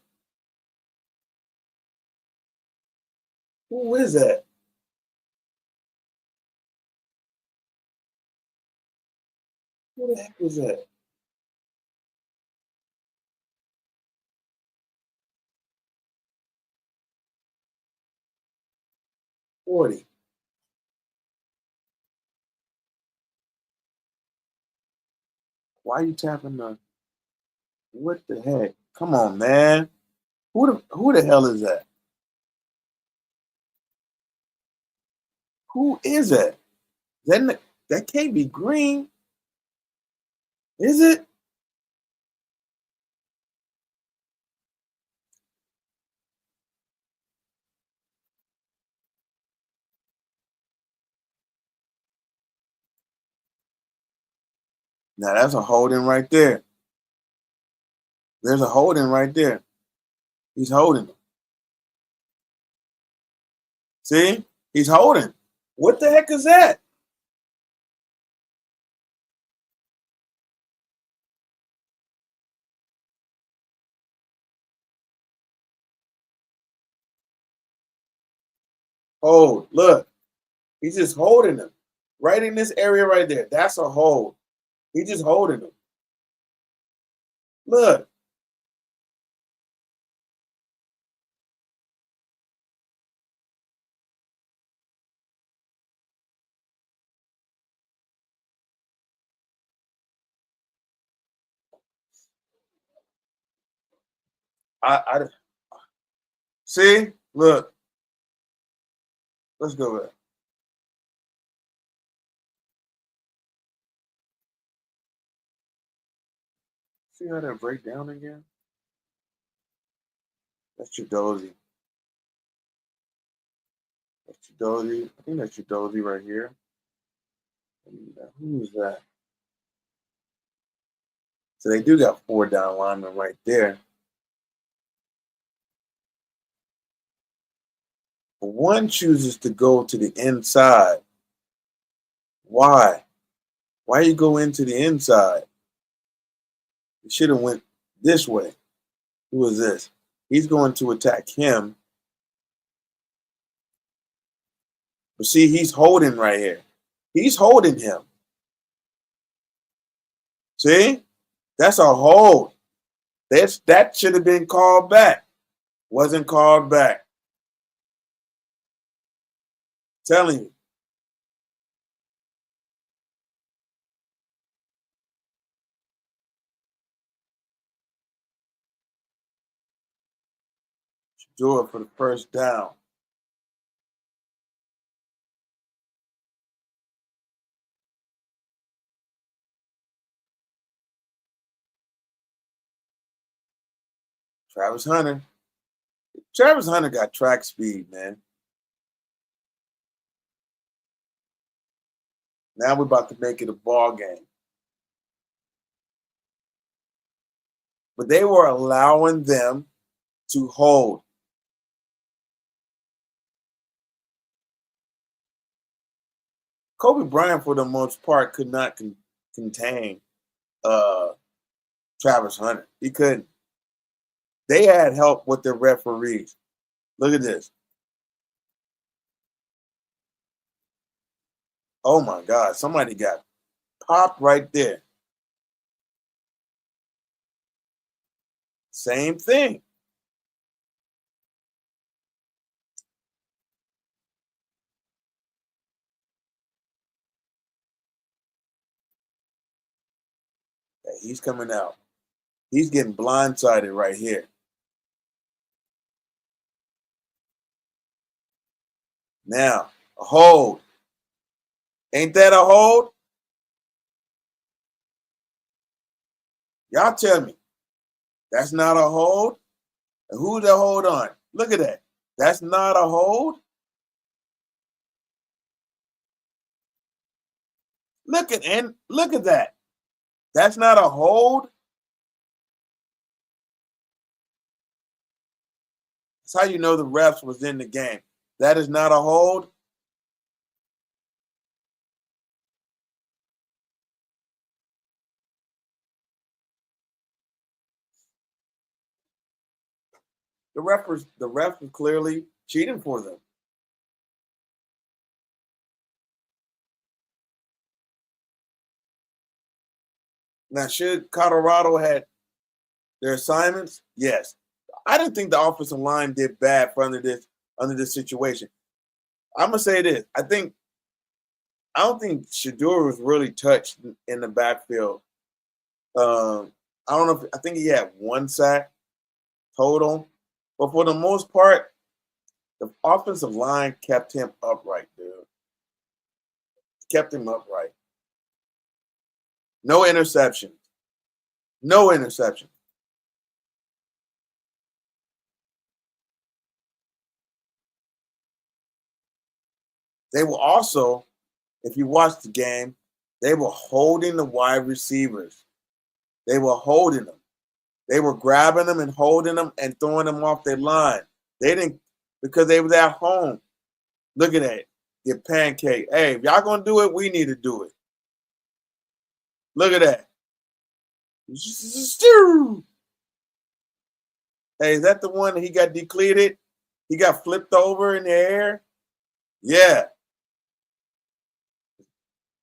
Who is that? Who the heck was that? $40. Why are you tapping the what the heck? Come on, man. Who the hell is that? Who is that? That can't be Green, is it? Now that's a holding right there. There's a holding right there. He's holding him. See? He's holding. What the heck is that? Hold. Look. He's just holding him. Right in this area right there. That's a hold. He's just holding him. Look. I see. Look. Let's go back. See how that break down again? That's Chidozie. That's Chidozie. I think that's Chidozie right here. Who is that? So they do got 4 down linemen right there. But one chooses to go to the inside. Why? Why you go into the inside? You should have went this way. Who is this? He's going to attack him. But see, he's holding right here. He's holding him. See? That's a hold. That should have been called back. Wasn't called back. Telling you. Do it for the first down. Travis Hunter. Travis Hunter got track speed, man. Now we're about to make it a ball game. But they were allowing them to hold. Kobe Bryant, for the most part, could not contain uh, Travis Hunter. He couldn't. They had help with their referees. Look at this. Oh my God, somebody got popped right there. Same thing. Yeah, he's coming out. He's getting blindsided right here. Now, a hold. Ain't that a hold? Y'all tell me. That's not a hold? And who's the hold on? Look at that. That's not a hold? Look at that. That's not a hold? That's how you know the refs was in the game. That is not a hold. The ref was clearly cheating for them. Now, should Colorado had their assignments? Yes. I didn't think the offensive line did bad for under this situation. I'm gonna say this. I don't think Shador was really touched in the backfield. I don't know. I think he had one sack total, but for the most part, the offensive line kept him upright, dude. Kept him upright. No interception. No interception. They were also, if you watch the game, they were holding the wide receivers. They were holding them. They were grabbing them and holding them and throwing them off their line. They didn't because they was at home. Look at that. Get pancake. Hey, if y'all gonna do it, we need to do it. Look at that. Hey, is that the one that he got decleated? He got flipped over in the air? Yeah.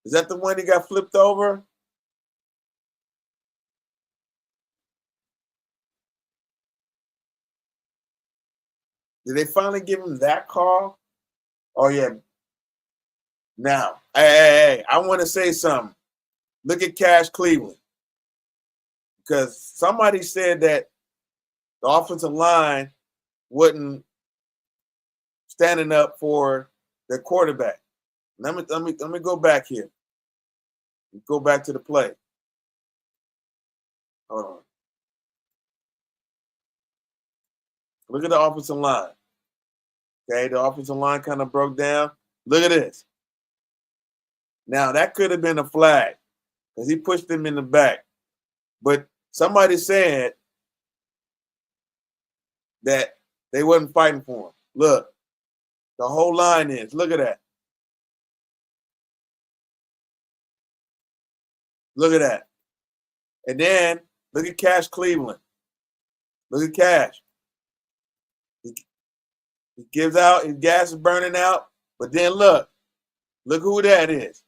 Is that the one he got flipped over? Did they finally give him that call? Oh yeah. Now, hey, I want to say something. Look at Cash Cleveland. Because somebody said that the offensive line wasn't standing up for their quarterback. Let me go back here. Go back to the play. Hold on. Look at the offensive line. Okay, the offensive line kind of broke down. Look at this. Now that could have been a flag because he pushed him in the back. But somebody said that they wasn't fighting for him. Look, the whole line is. Look at that. Look at that. And then look at Cash Cleveland. Look at Cash. He gives out, his gas is burning out. But then look who that is.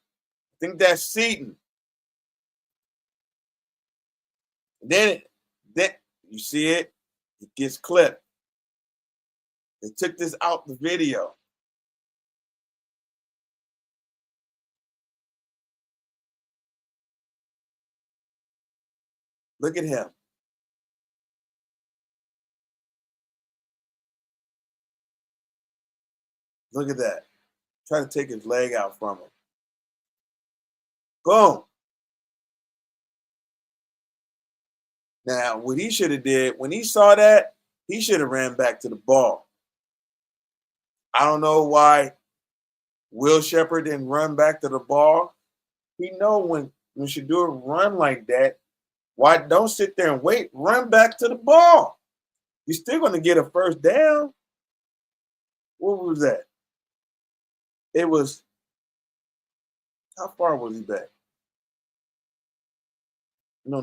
I think that's Seaton. And then you see it, it gets clipped. They took this out the video. Look at him. Look at that. Try to take his leg out from him. Boom. Now, what he should have did, when he saw that, he should have ran back to the ball. I don't know why Will Shepherd didn't run back to the ball. He know when Shedeur run like that, why don't sit there and wait? Run back to the ball. You're still going to get a first down. What was that? It was, how far was he back? No.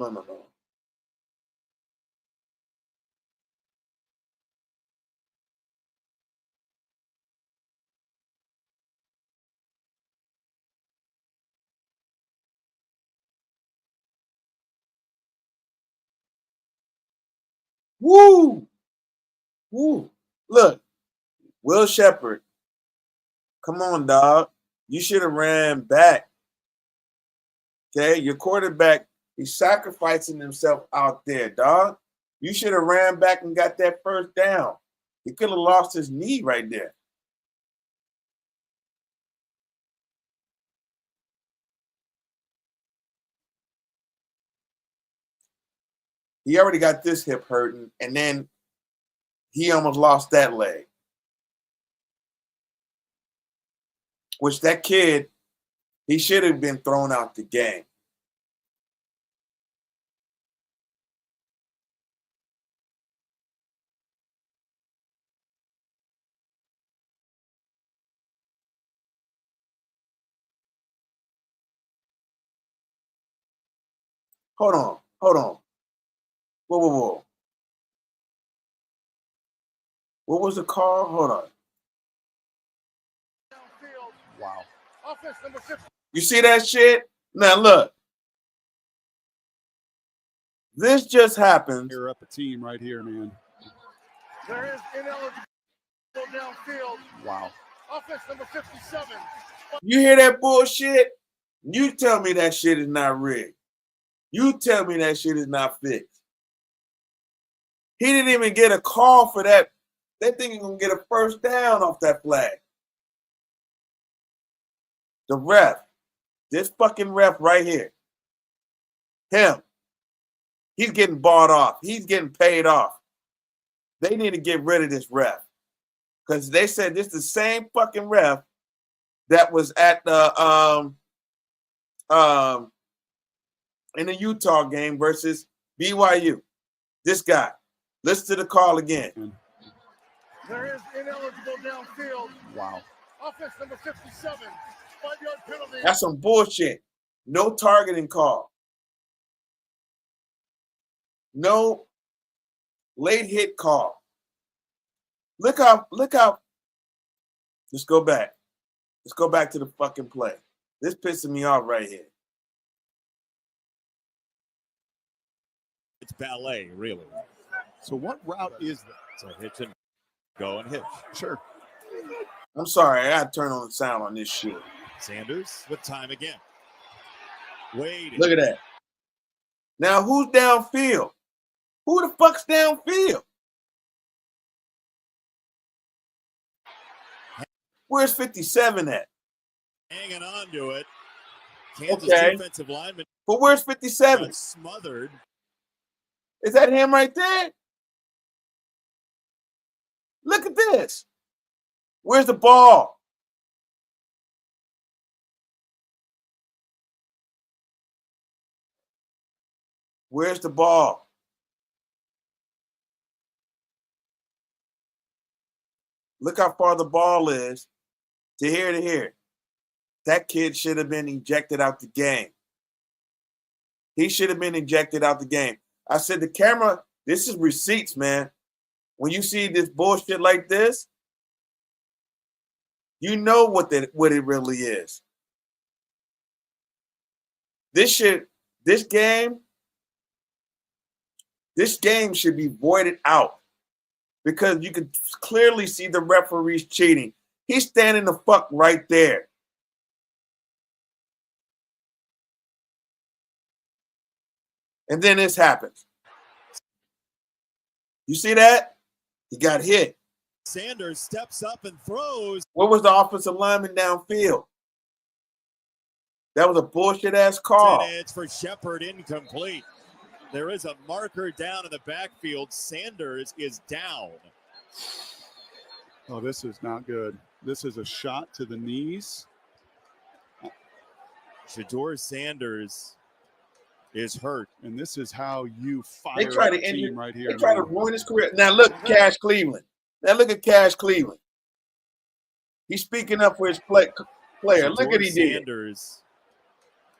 Woo! Woo! Look, Will Shepherd, come on, dog. You should have ran back. Okay, your quarterback, he's sacrificing himself out there, dog. You should have ran back and got that first down. He could have lost his knee right there. He already got this hip hurting, and then he almost lost that leg. Which that kid, he should have been thrown out the game. Hold on. Whoa. What was the call? Hold on. Wow. You see that shit? Now look. This just happened. You're up a team right here, man. There is ineligible downfield. Wow. Offense number 57. You hear that bullshit? You tell me that shit is not rigged. You tell me that shit is not fixed. He didn't even get a call for that. They think he's going to get a first down off that flag. The ref. This fucking ref right here. Him. He's getting bought off. He's getting paid off. They need to get rid of this ref. Because they said this is the same fucking ref that was at the in the Utah game versus BYU. This guy. Listen to the call again. There is ineligible downfield. Wow. Offense number 57. 5-yard penalty. That's some bullshit. No targeting call. No late hit call. Look how. Let's go back. Let's go back to the fucking play. This pissing me off right here. It's ballet, really. So what route is that? So hitch and go and hitch. Sure. I'm sorry. I got to turn on the sound on this shit. Sanders with time again. Wade. Look at that. Now, who's downfield? Who the fuck's downfield? Where's 57 at? Hanging on to it. Kansas Okay. defensive lineman But where's 57? got smothered. Is that him right there? Look at this. Where's the ball? Where's the ball? Look how far the ball is to here. That kid should have been ejected out the game. He should have been ejected out the game. I said the camera, this is receipts, man. When you see this bullshit like this, you know what it really is. This game should be voided out because you can clearly see the referees cheating. He's standing the fuck right there. And then this happens. You see that? He got hit. Sanders steps up and throws. Where was the offensive lineman downfield? That was a bullshit ass call. It's for Shepard, incomplete. There is a marker down in the backfield. Sanders is down. Oh, this is not good. This is a shot to the knees. Shedeur Sanders is hurt. And this is how you fire They try to a team right here. They try to ruin his career. Now look, Cash Cleveland. Now look at Cash Cleveland. He's speaking up for his player. Look at he did. Sanders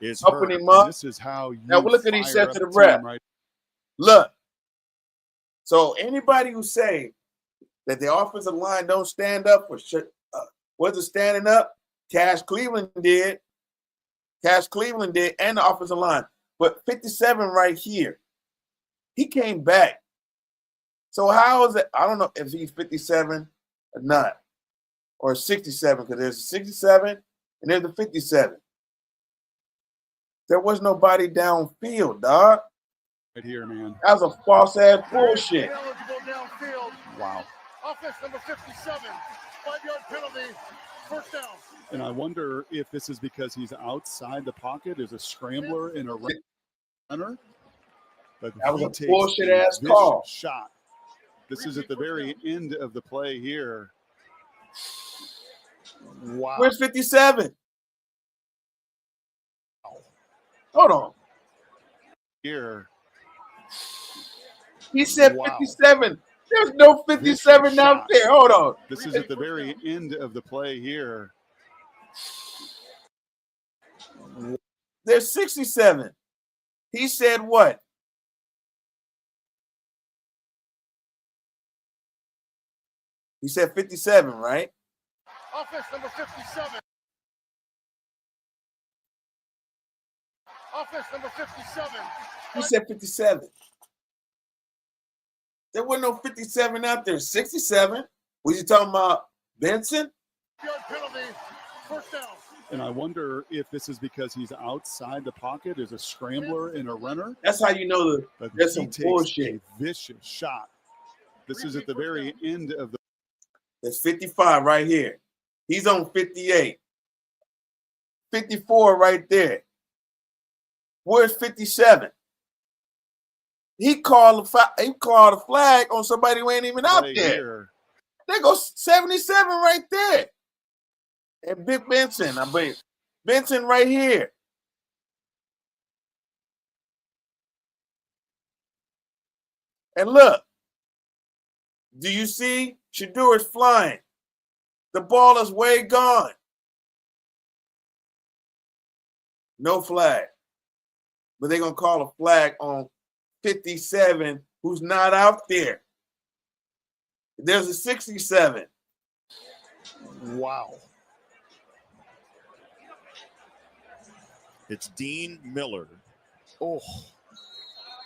is Upping hurt. him up. And this is how you Now look what he fire said up to the a team ref. right. Look. So anybody who say that the offensive line don't stand up for wasn't standing up, Cash Cleveland did. Cash Cleveland did, and the offensive line. But 57 right here, he came back. So how is it? I don't know if he's 57 or not, or 67, because there's a 67 and there's a 57. There was nobody downfield, dog. Right here, man. That was a false ass bullshit. Eligible downfield. Wow. Offense number 57. 5-yard penalty. First down. And I wonder if this is because he's outside the pocket. There's a scrambler and a runner. But That was he a takes bullshit a ass vicious call. shot. This is at the very end of the play here. Wow. Where's 57? Hold on. Here. He said Wow. 57. There's no 57 Vicious out shot. there. Hold on. This is at the very end of the play here. There's 67. He said what? He said 57, right? Offense number 57. Offense number 57. He said 57. There wasn't no 57 out there. 67. Was you talking about Benson? 5-yard penalty. First down. And I wonder if this is because he's outside the pocket. There's a scrambler and a runner. That's how you know But there's he some takes bullshit. a vicious shot. This is at the very end of the. There's 55 right here. He's on 58. 54 right there. Where's 57? He called a flag on somebody who ain't even out play there. here. There goes 77 right there. And Big Benson, Benson right here. And look, do you see? Shedeur is flying. The ball is way gone. No flag. But they're going to call a flag on 57 who's not out there. There's a 67. Wow. It's Dean Miller. Oh.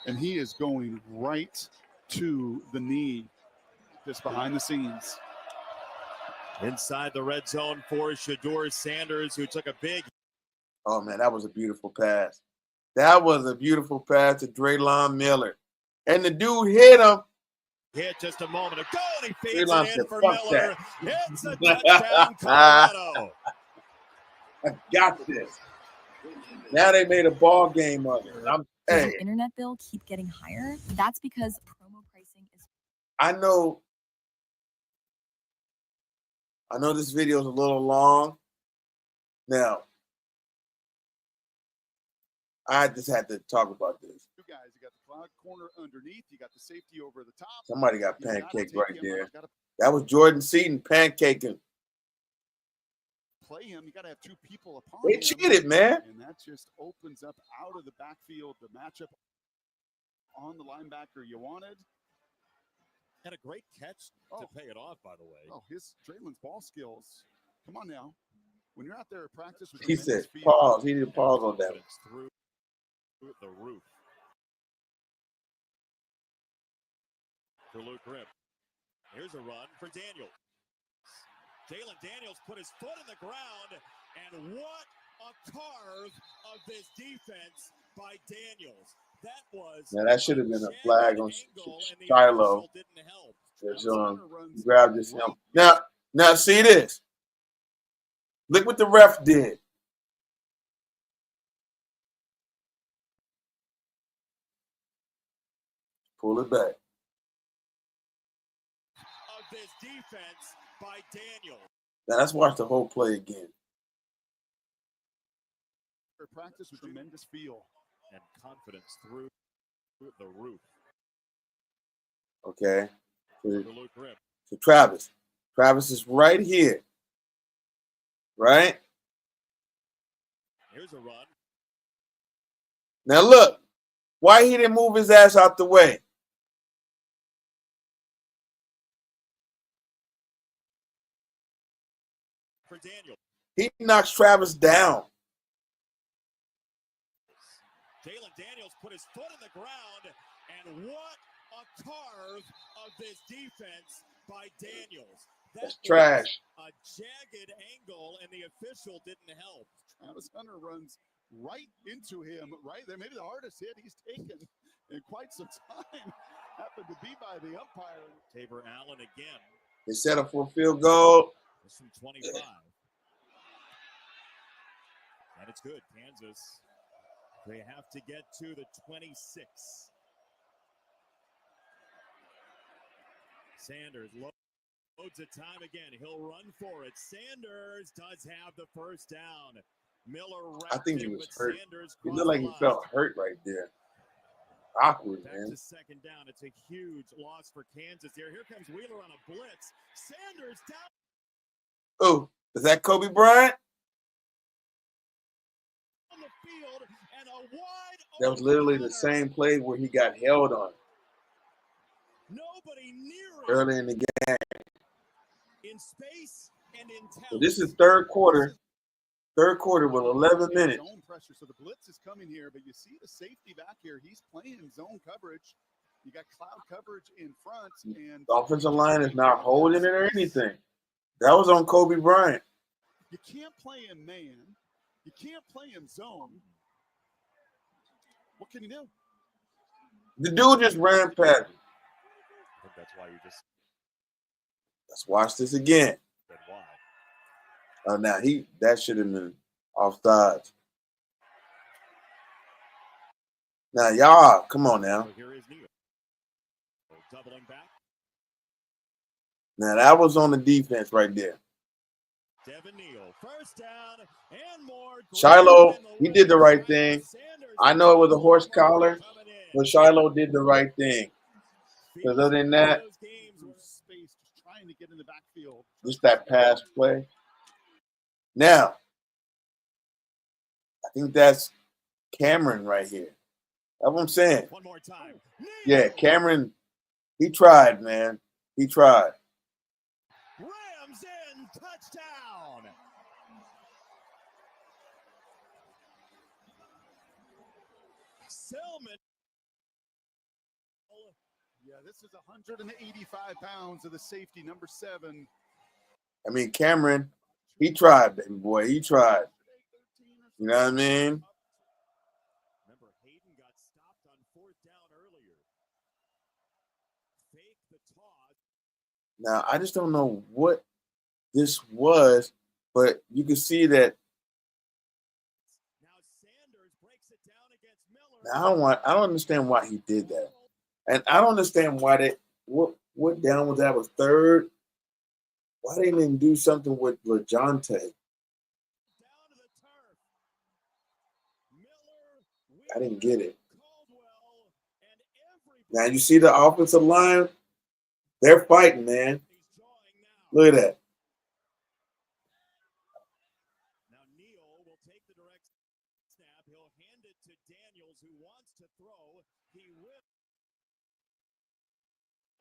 And he is going right to the knee, just behind the scenes. Inside the red zone for Shedeur Sanders, who took a big. Oh, man, that was a beautiful pass. That was a beautiful pass to Draylon Miller. And the dude hit him. Hit just a moment ago, and he feeds Draylon it in said, for "Fuck Miller. that." It's a touchdown, Colorado. I got this. Now they made a ball game of it. Does Hey, your internet bill keep getting higher? That's because promo pricing is. I know this video is a little long. Now, I just had to talk about this. You guys, you got the cloud corner underneath. You got the safety over the top. Somebody got You gotta pancaked take right him there. out, gotta That was Jordan Seaton pancaking. play him. You got to have two people upon They him. cheated, man. And that just opens up out of the backfield the matchup on the linebacker you wanted. Had a great catch to Oh. pay it off, by the way. Oh, Draylen's ball skills. Come on now. When you're out there at practice with He your said, men's field, pause. He did pause on that. Confidence through the roof. For Luke Grimm. Here's a run for Daniels. Jalen Daniels put his foot in the ground, and what a carve of this defense by Daniels. That was Now that should have been a flag on angle, and the Shiloh. official didn't help. That's grabbed his helmet. Now see this. Look what the ref did. Pull it back. Of this defense by Daniel. Now let's watch the whole play again. Practice with tremendous feel And confidence through the roof. Okay. So Travis. Travis is right here. Right? Here's a run. Now look. Why he didn't move his ass out the way? For Daniel. He knocks Travis down. Jalen Daniels put his foot in the ground, and what a carve of this defense by Daniels. That's trash. A jagged angle, and the official didn't help. Travis Hunter runs right into him, right there. Maybe the hardest hit he's taken in quite some time. Happened to be by the umpire. Tabor Allen again. They set up for a field goal. It's from 25. And it's good. Kansas, they have to get to the 26. Sanders loads of time again. He'll run for it. Sanders does have the first down. Miller I think he him, was but hurt. Sanders He looked like he felt hurt right there. Awkward, back man. to second down. It's a huge loss for Kansas here. Here comes Wheeler on a blitz. Sanders down. Oh, is that Kobe Bryant? On the field and a wide That was literally the Hunter. same play where he got held on Nobody near him. early in the game. In space and in talent. So this is third quarter. Third quarter with 11 minutes. Zone pressure. So the blitz is coming here, but you see the safety back here. He's playing zone coverage. You got cloud coverage in front, and The offensive line is not holding it or anything. That was on Kobe Bryant. You can't play him man. You can't play him zone. What can you do? The dude just ran past him. I think that's why you just Let's watch this again. said why. Oh, now that should have been offsides. Now y'all, come on now. So here is Neal. Doubling back. Now that was on the defense right there. Devin Neal, first down and more. Shiloh, he did the right thing. I know it was a horse collar, but Shiloh did the right thing. Because other than that, Space, just trying to get in the backfield. just that pass play. Now, I think that's Cameron right here. That's what I'm saying. One more time. Yeah, Cameron, he tried, man. He tried. Rams in, touchdown. Selman. Yeah, this is 185 pounds of the safety, number 7. I mean, Cameron, he tried, baby boy. He tried. You know what I mean? Remember, Hayden got stopped on 4th down earlier. Fake the toss. Now, I just don't know what this was, but you can see that. Now Sanders breaks it down against Miller. Now, I don't understand why he did that. And I don't understand why what down was that was third. Why they didn't do something with LeJontay? Down to the turf. Miller, I didn't get it. Caldwell, and everybody. Now you see the offensive line? They're fighting, man. He's drawing now. Look at that. Now Neal will take the direct snap. He'll hand it to Daniels, who wants to throw. He will.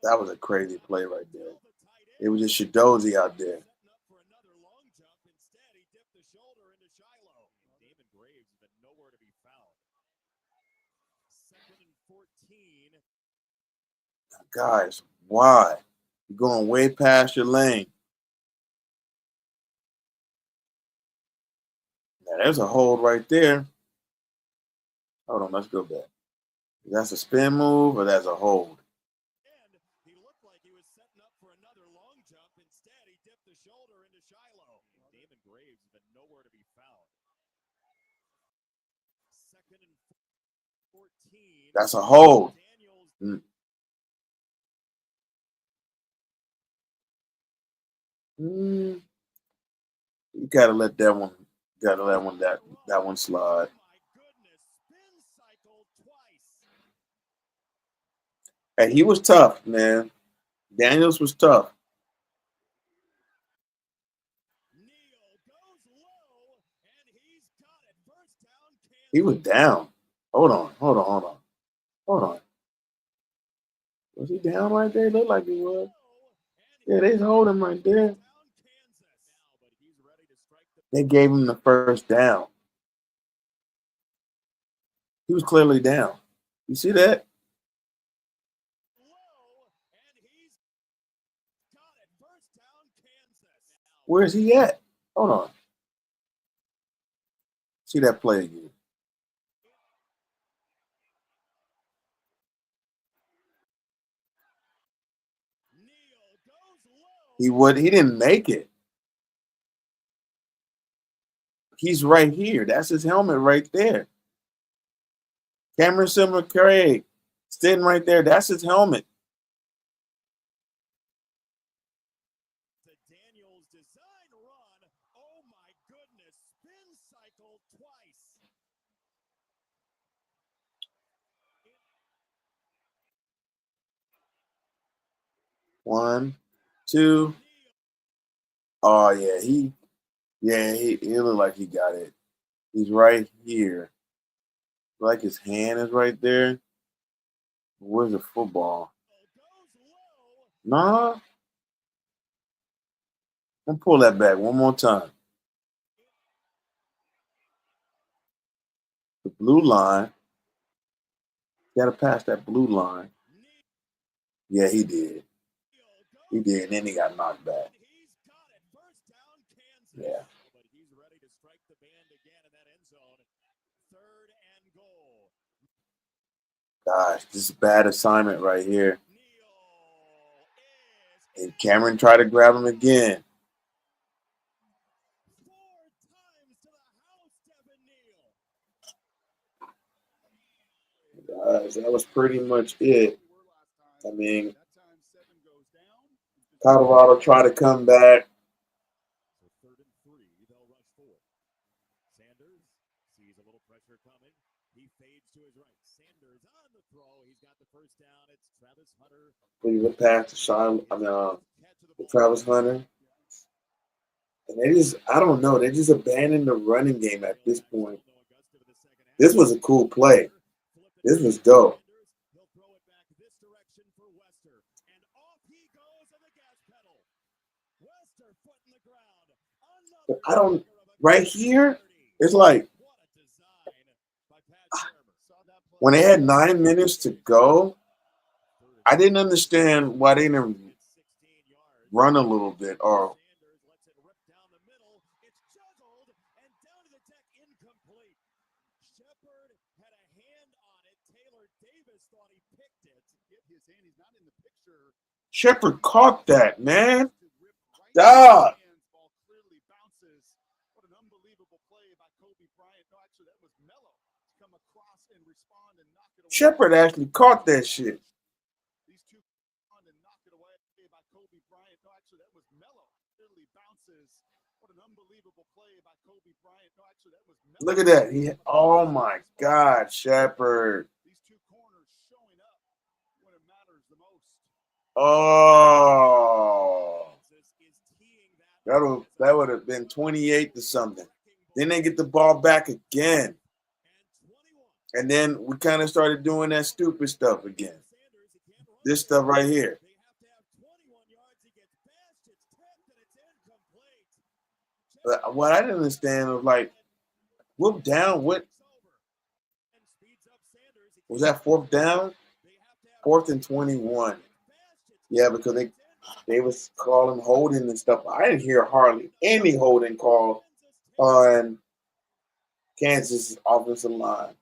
That was a crazy play right there. It was just Shadozi out there. Setting up for another long jump. Instead, he dipped the shoulder into Shiloh. Damon Graves has been nowhere to be found. 2nd and 14. Guys, why? You're going way past your lane. Now, there's a hold right there. Hold on, let's go back. That's a spin move or that's a hold? And he looked like he was setting up for another long jump. Instead, he dipped the shoulder into Shiloh. Damon Graves has been nowhere to be found. 2nd and 14. That's a hold. Daniels. You gotta let that one. Gotta let that one slide. Oh my goodness! Spin cycle twice. And he was tough, man. Daniels was tough. Neal goes low, and he's got it. First down, Kansas. He was down. Hold on. Was he down right there? Looked like he was. Yeah, they hold him right there. They gave him the first down. He was clearly down. You see that? Where is he at? Hold on. See that play again. He didn't make it. He's right here. That's his helmet right there. Cameron Simmer Craig sitting right there. That's his helmet. The Daniels design run. Oh my goodness. Spin cycle twice. One, two. Oh yeah, he looked like he got it. He's right here. Like his hand is right there. Where's the football? Nah. I'm gonna pull that back one more time. The blue line. Gotta pass that blue line. Yeah, he did. He did, and then he got knocked back. Yeah. But he's ready to strike the band again in that end zone. 3rd and goal. Gosh, this is a bad assignment right here. And Cameron tried to grab him again. 4 times to the house, Devin Neal. Guys, that was pretty much it. I mean, Colorado tried to come back. So 3rd and 3, they'll rush forward. Sanders sees a little pressure coming. He fades to his right. Sanders on the throw. He's got the first down. It's Travis Hunter. We went past the Travis Hunter. And I don't know, they just abandoned the running game at this point. This was a cool play. This was dope. He'll throw it back this direction for Wester. And off he goes on the gas pedal. Wester foot in the ground. I don't, right here, it's like, when they had 9 minutes to go, I didn't understand why they didn't run a little bit or Shepard caught that, man. Dog. What an unbelievable play by Kobe Bryant. No, actually, that was Mello to come across and respond and knock it away. Shepard actually caught that shit. These two on and knock it away by Kobe Bryant. No, actually, that was Mello. Literally bounces. What an unbelievable play by Kobe Bryant. No, actually, that was Mello. Look at that. Oh my God, Shepard. These two corners showing up when it matters the most. Oh. That would have been 28 to something. Then they get the ball back again. And then we kind of started doing that stupid stuff again. This stuff right here. But what I didn't understand was like, whoop down, what? Was that 4th down? 4th and 21. Yeah, because they was calling holding and stuff. I didn't hear hardly any holding call on Kansas' offensive line.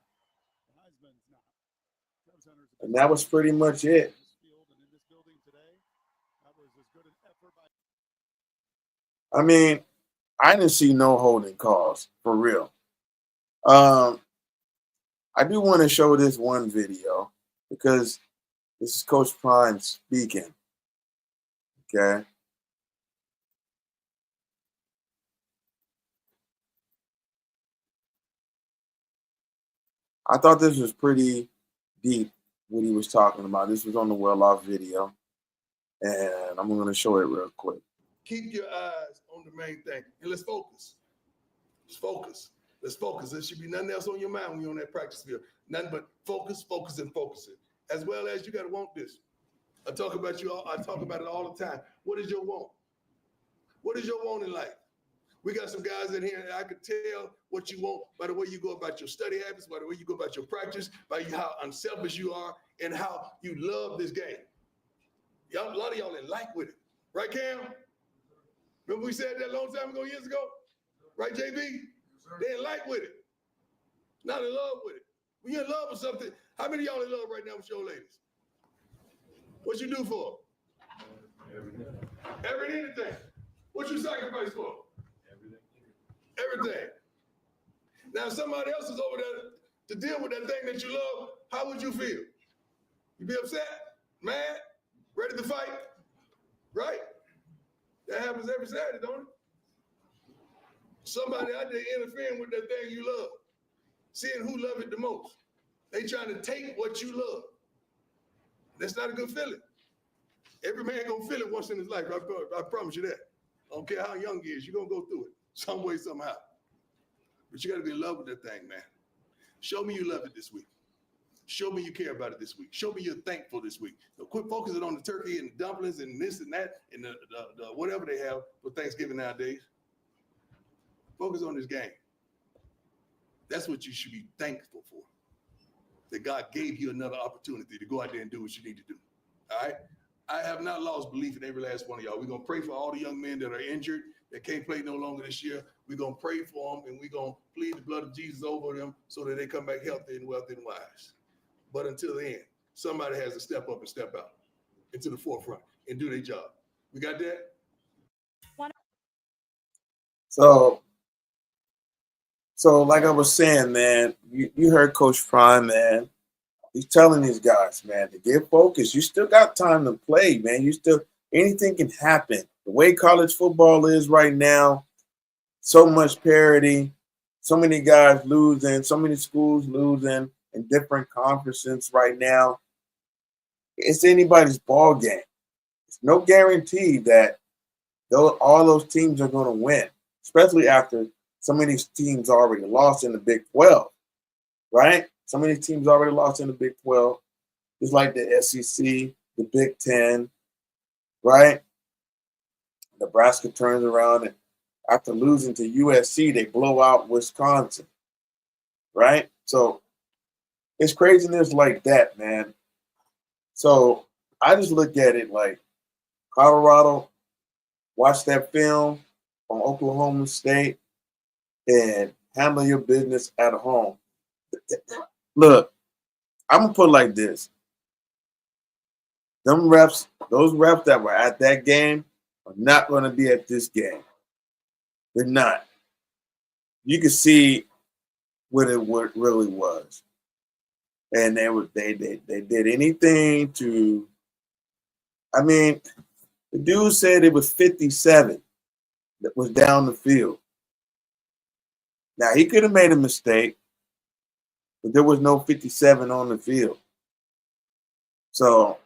And that was pretty much it. This field and in this building today, that was as good an effort by I mean, I didn't see no holding calls for real. Um, I do want to show this one video because this is Coach Prime speaking. Okay. I thought this was pretty deep what he was talking about. This was on the well off video, and I'm going to show it real quick. Keep your eyes on the main thing, and let's focus. Let's focus. Let's focus. There should be nothing else on your mind when you're on that practice field. Nothing but focus, focus, and focus it. As well as you got to want this. I talk about it all the time. What is your want? What is your want in life? We got some guys in here that I could tell what you want by the way you go about your study habits, by the way you go about your practice, by how unselfish you are, and how you love this game. Y'all, a lot of y'all in like with it. Right, Cam? Remember we said that a long time ago, years ago? Right, JB? They in like with it. Not in love with it. When you're in love with something, how many of y'all in love right now with your ladies? What you do for them? Everything. What you sacrifice for? Everything. Now, if somebody else is over there to deal with that thing that you love, how would you feel? You be upset, mad, ready to fight, right? That happens every Saturday, don't it? Somebody out there interfering with that thing you love, seeing who love it the most. They trying to take what you love. That's not a good feeling. Every man gonna feel it once in his life. I promise you that. I don't care how young he is, you're gonna go through it some way, somehow. But you gotta be in love with that thing, man. Show me you love it this week. Show me you care about it this week. Show me you're thankful this week. So quit focusing on the turkey and the dumplings and this and that and the whatever they have for Thanksgiving nowadays. Focus on this game. That's what you should be thankful for. That God gave you another opportunity to go out there and do what you need to do. All right? I have not lost belief in every last one of y'all. We're going to pray for all the young men that are injured, that can't play no longer this year. We're going to pray for them, and we're going to plead the blood of Jesus over them so that they come back healthy and wealthy and wise. But until then, somebody has to step up and step out into the forefront and do their job. We got that? So like I was saying, man, you heard Coach Prime, man. He's telling these guys, man, to get focused. You still got time to play, man. Anything can happen. The way college football is right now, so much parity, so many guys losing, so many schools losing in different conferences right now. It's anybody's ball game. It's no guarantee that all those teams are going to win, especially after so many teams already lost in the Big 12, right? So many teams already lost in the Big 12, just like the SEC, the Big 10, right? Nebraska turns around and after losing to USC, they blow out Wisconsin, right? So it's craziness like that, man. So I just look at it like Colorado, watch that film on Oklahoma State, and handle your business at home. Look, I'm going to put it like this. Those refs that were at that game are not going to be at this game. They're not. You can see what it really was. And they did anything to, I mean, the dude said it was 57 that was down the field. Now, he could have made a mistake, but there was no 57 on the field. So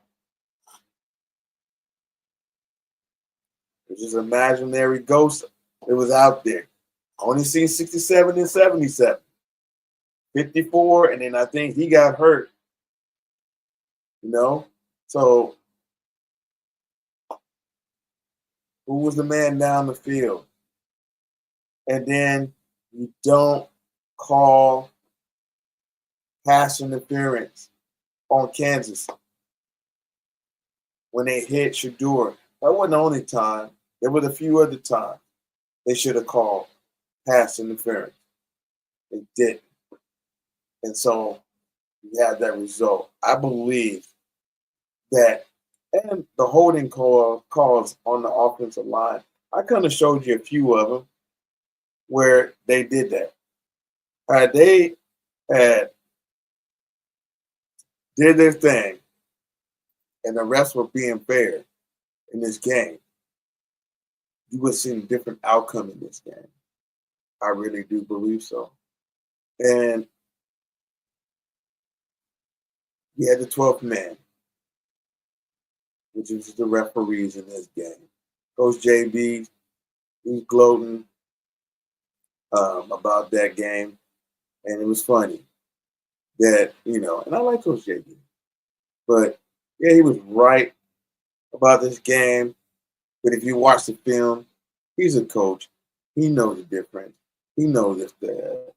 it's just an imaginary ghost that was out there. Only seen 67 and 77. 54, and then I think he got hurt. So who was the man down the field? And then you don't call pass interference on Kansas when they hit Shador. That wasn't the only time. There were a few other times they should have called pass interference. They didn't. And so You have that result. I believe that, and the holding calls on the offensive line. I kind of showed you a few of them where they did that. They had did their thing, and the refs were being fair in this game. You would see a different outcome in this game. I really do believe so. And you had the 12th man, which is the referees in this game. Coach JB, he's gloating about that game, and it was funny that, and I like Coach JB, but yeah, he was right about this game. But if you watch the film, he's a coach. He knows the difference. He knows if the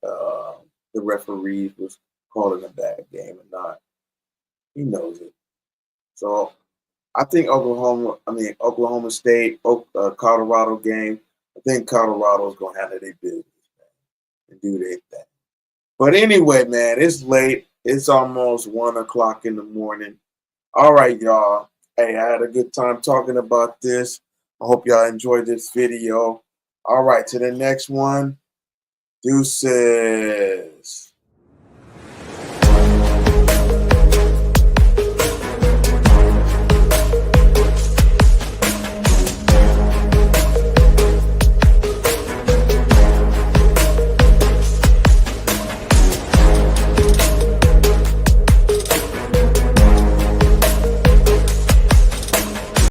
referees was calling a bad game or not. He knows it. So I think Oklahoma State, Colorado game. I think Colorado's gonna handle their business, man, and do their thing. But anyway, man, it's late. It's almost 1 o'clock in the morning. All right, y'all. Hey, I had a good time talking about this. I hope y'all enjoyed this video. All right, to the next one. Deuces.